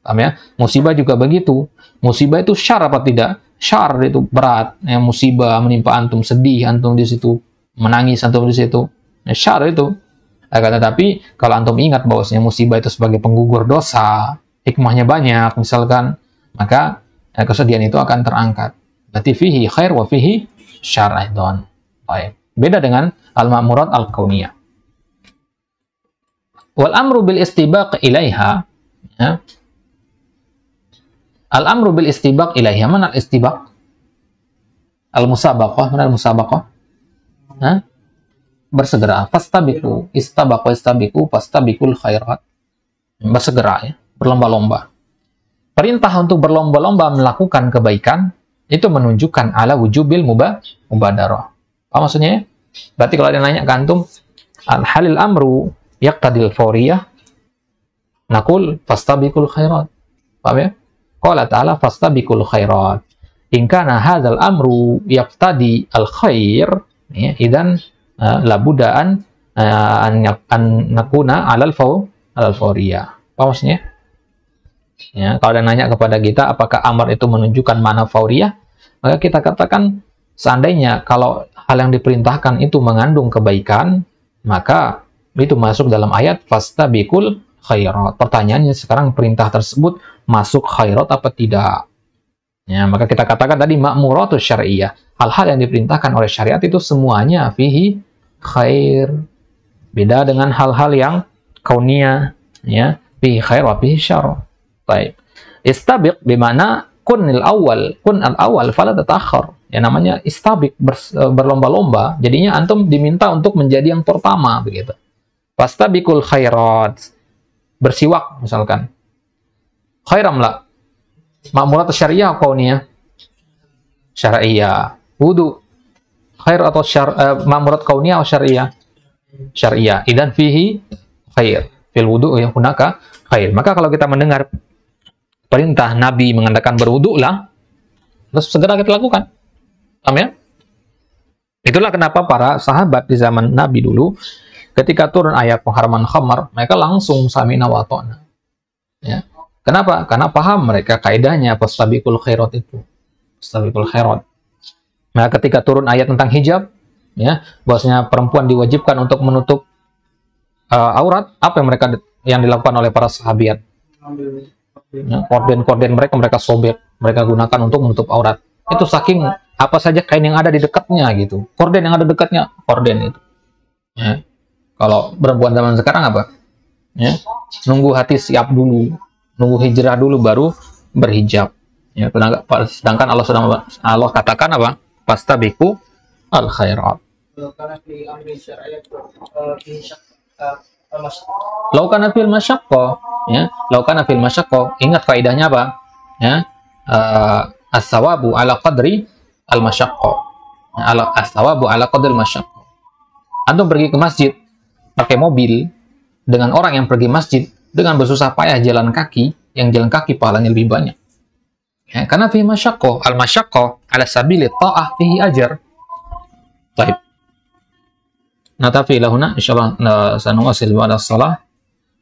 Paham ya? Musibah juga begitu. Musibah itu syar apa tidak? Syar itu berat. Ya, musibah menimpa antum, sedih antum di situ, menangis antum di situ. Ya, syar itu. Tetapi kalau antum ingat bahwasanya musibah itu sebagai penggugur dosa, hikmahnya banyak misalkan, maka kesedihan itu akan terangkat. Berarti fihi khair wa fihi syar aidan. Baik. Beda dengan al-ma'murat al-kauniyah. Wal amru bil istibaq ilaiha, ya. Al-amru bil istibaq ilaiha, mana al-istibaq? Al-musabaqah, mana al-musabaqah? Hah? Bersegera. Fastabiqu, istabaqu istabiqu, fastabiqul khairat. Bersegera ya, berlomba-lomba. Perintah untuk berlomba-lomba melakukan kebaikan itu menunjukkan ala wujubil mubadarah. Apa maksudnya? Berarti kalau ada yang nanya ke antum, al-halil amru yaqtadil fawriyah, naqul fastabiqul khairat. Paham ya? Qala ta'ala fastabiqul khairat. In kana hadzal amru yaqtadi al-khair, ya, idzan labuda an nakuna alal fawriyah. Apa maksudnya? Ya, kalau ada nanya kepada kita apakah amar itu menunjukkan mana fauriyah, maka kita katakan seandainya kalau hal yang diperintahkan itu mengandung kebaikan, maka itu masuk dalam ayat fastabiqul khairat. Pertanyaannya sekarang perintah tersebut masuk khairat apa tidak? Ya, maka kita katakan tadi ma'muratus syar'iyyah. Hal-hal yang diperintahkan oleh syariat itu semuanya fihi khair. Beda dengan hal-hal yang kauniyah, ya, fihi khair wa fihi syarr. Baik. Istabiq bimana kun al-awwal fala tatakhir. Ya namanya istabiq, berlomba-lomba. Jadinya antum diminta untuk menjadi yang pertama begitu. Fastabiqul khairat. Bersiwak misalkan. Khairam la. Ma'murat syariah atau kauniyah? Syariah. Wudu. Khair atau ma'murat kauniyah atau syariah? Syariah. Idan fihi khair. Fil wudu yang hunaka khair. Maka kalau kita mendengar perintah Nabi mengatakan berwudulah, terus segera kita lakukan. Paham ya? Itulah kenapa para sahabat di zaman Nabi dulu, ketika turun ayat pengharaman khamar, mereka langsung sami'na wa ata'na. Ya. Kenapa? Karena paham mereka kaidahnya fastabiqul khairat itu. Fastabiqul khairat. Nah, ketika turun ayat tentang hijab, ya, bahwasanya perempuan diwajibkan untuk menutup aurat, apa yang dilakukan oleh para sahabat? Ya, korden-korden mereka sobek, mereka gunakan untuk menutup aurat. Itu saking apa saja kain yang ada di dekatnya gitu. Korden yang ada dekatnya, korden itu. Ya. Kalau perempuan zaman sekarang apa? Ya, nunggu hati siap dulu, nunggu hijrah dulu baru berhijab. Ya, sedangkan Allah katakan apa? Fastabiqu al khairat. Laukana fil masyaqqah, ya, laukana fil masyaqqah, ingat kaidahnya apa? Ya, as-sawabu ala qadri al-masyaqqah. As-sawabu ala qadri al-masyaqqah. Antum pergi ke masjid pakai mobil dengan orang yang pergi masjid dengan bersusah payah jalan kaki, yang jalan kaki pahalanya lebih banyak. Ya, karena fi masyaqqah, al-masyaqqah ala sabili ta'ah fihi ajar. Baik. Nah, tapi lahuna insyaallah sanuwasil ba'da shalah.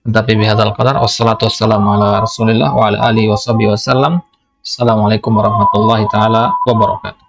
Tapi bihadzal qadar wassalatu wassalamu ala Rasulillah wa ala alihi washabihi wasallam. Assalamualaikum warahmatullahi taala wabarakatuh.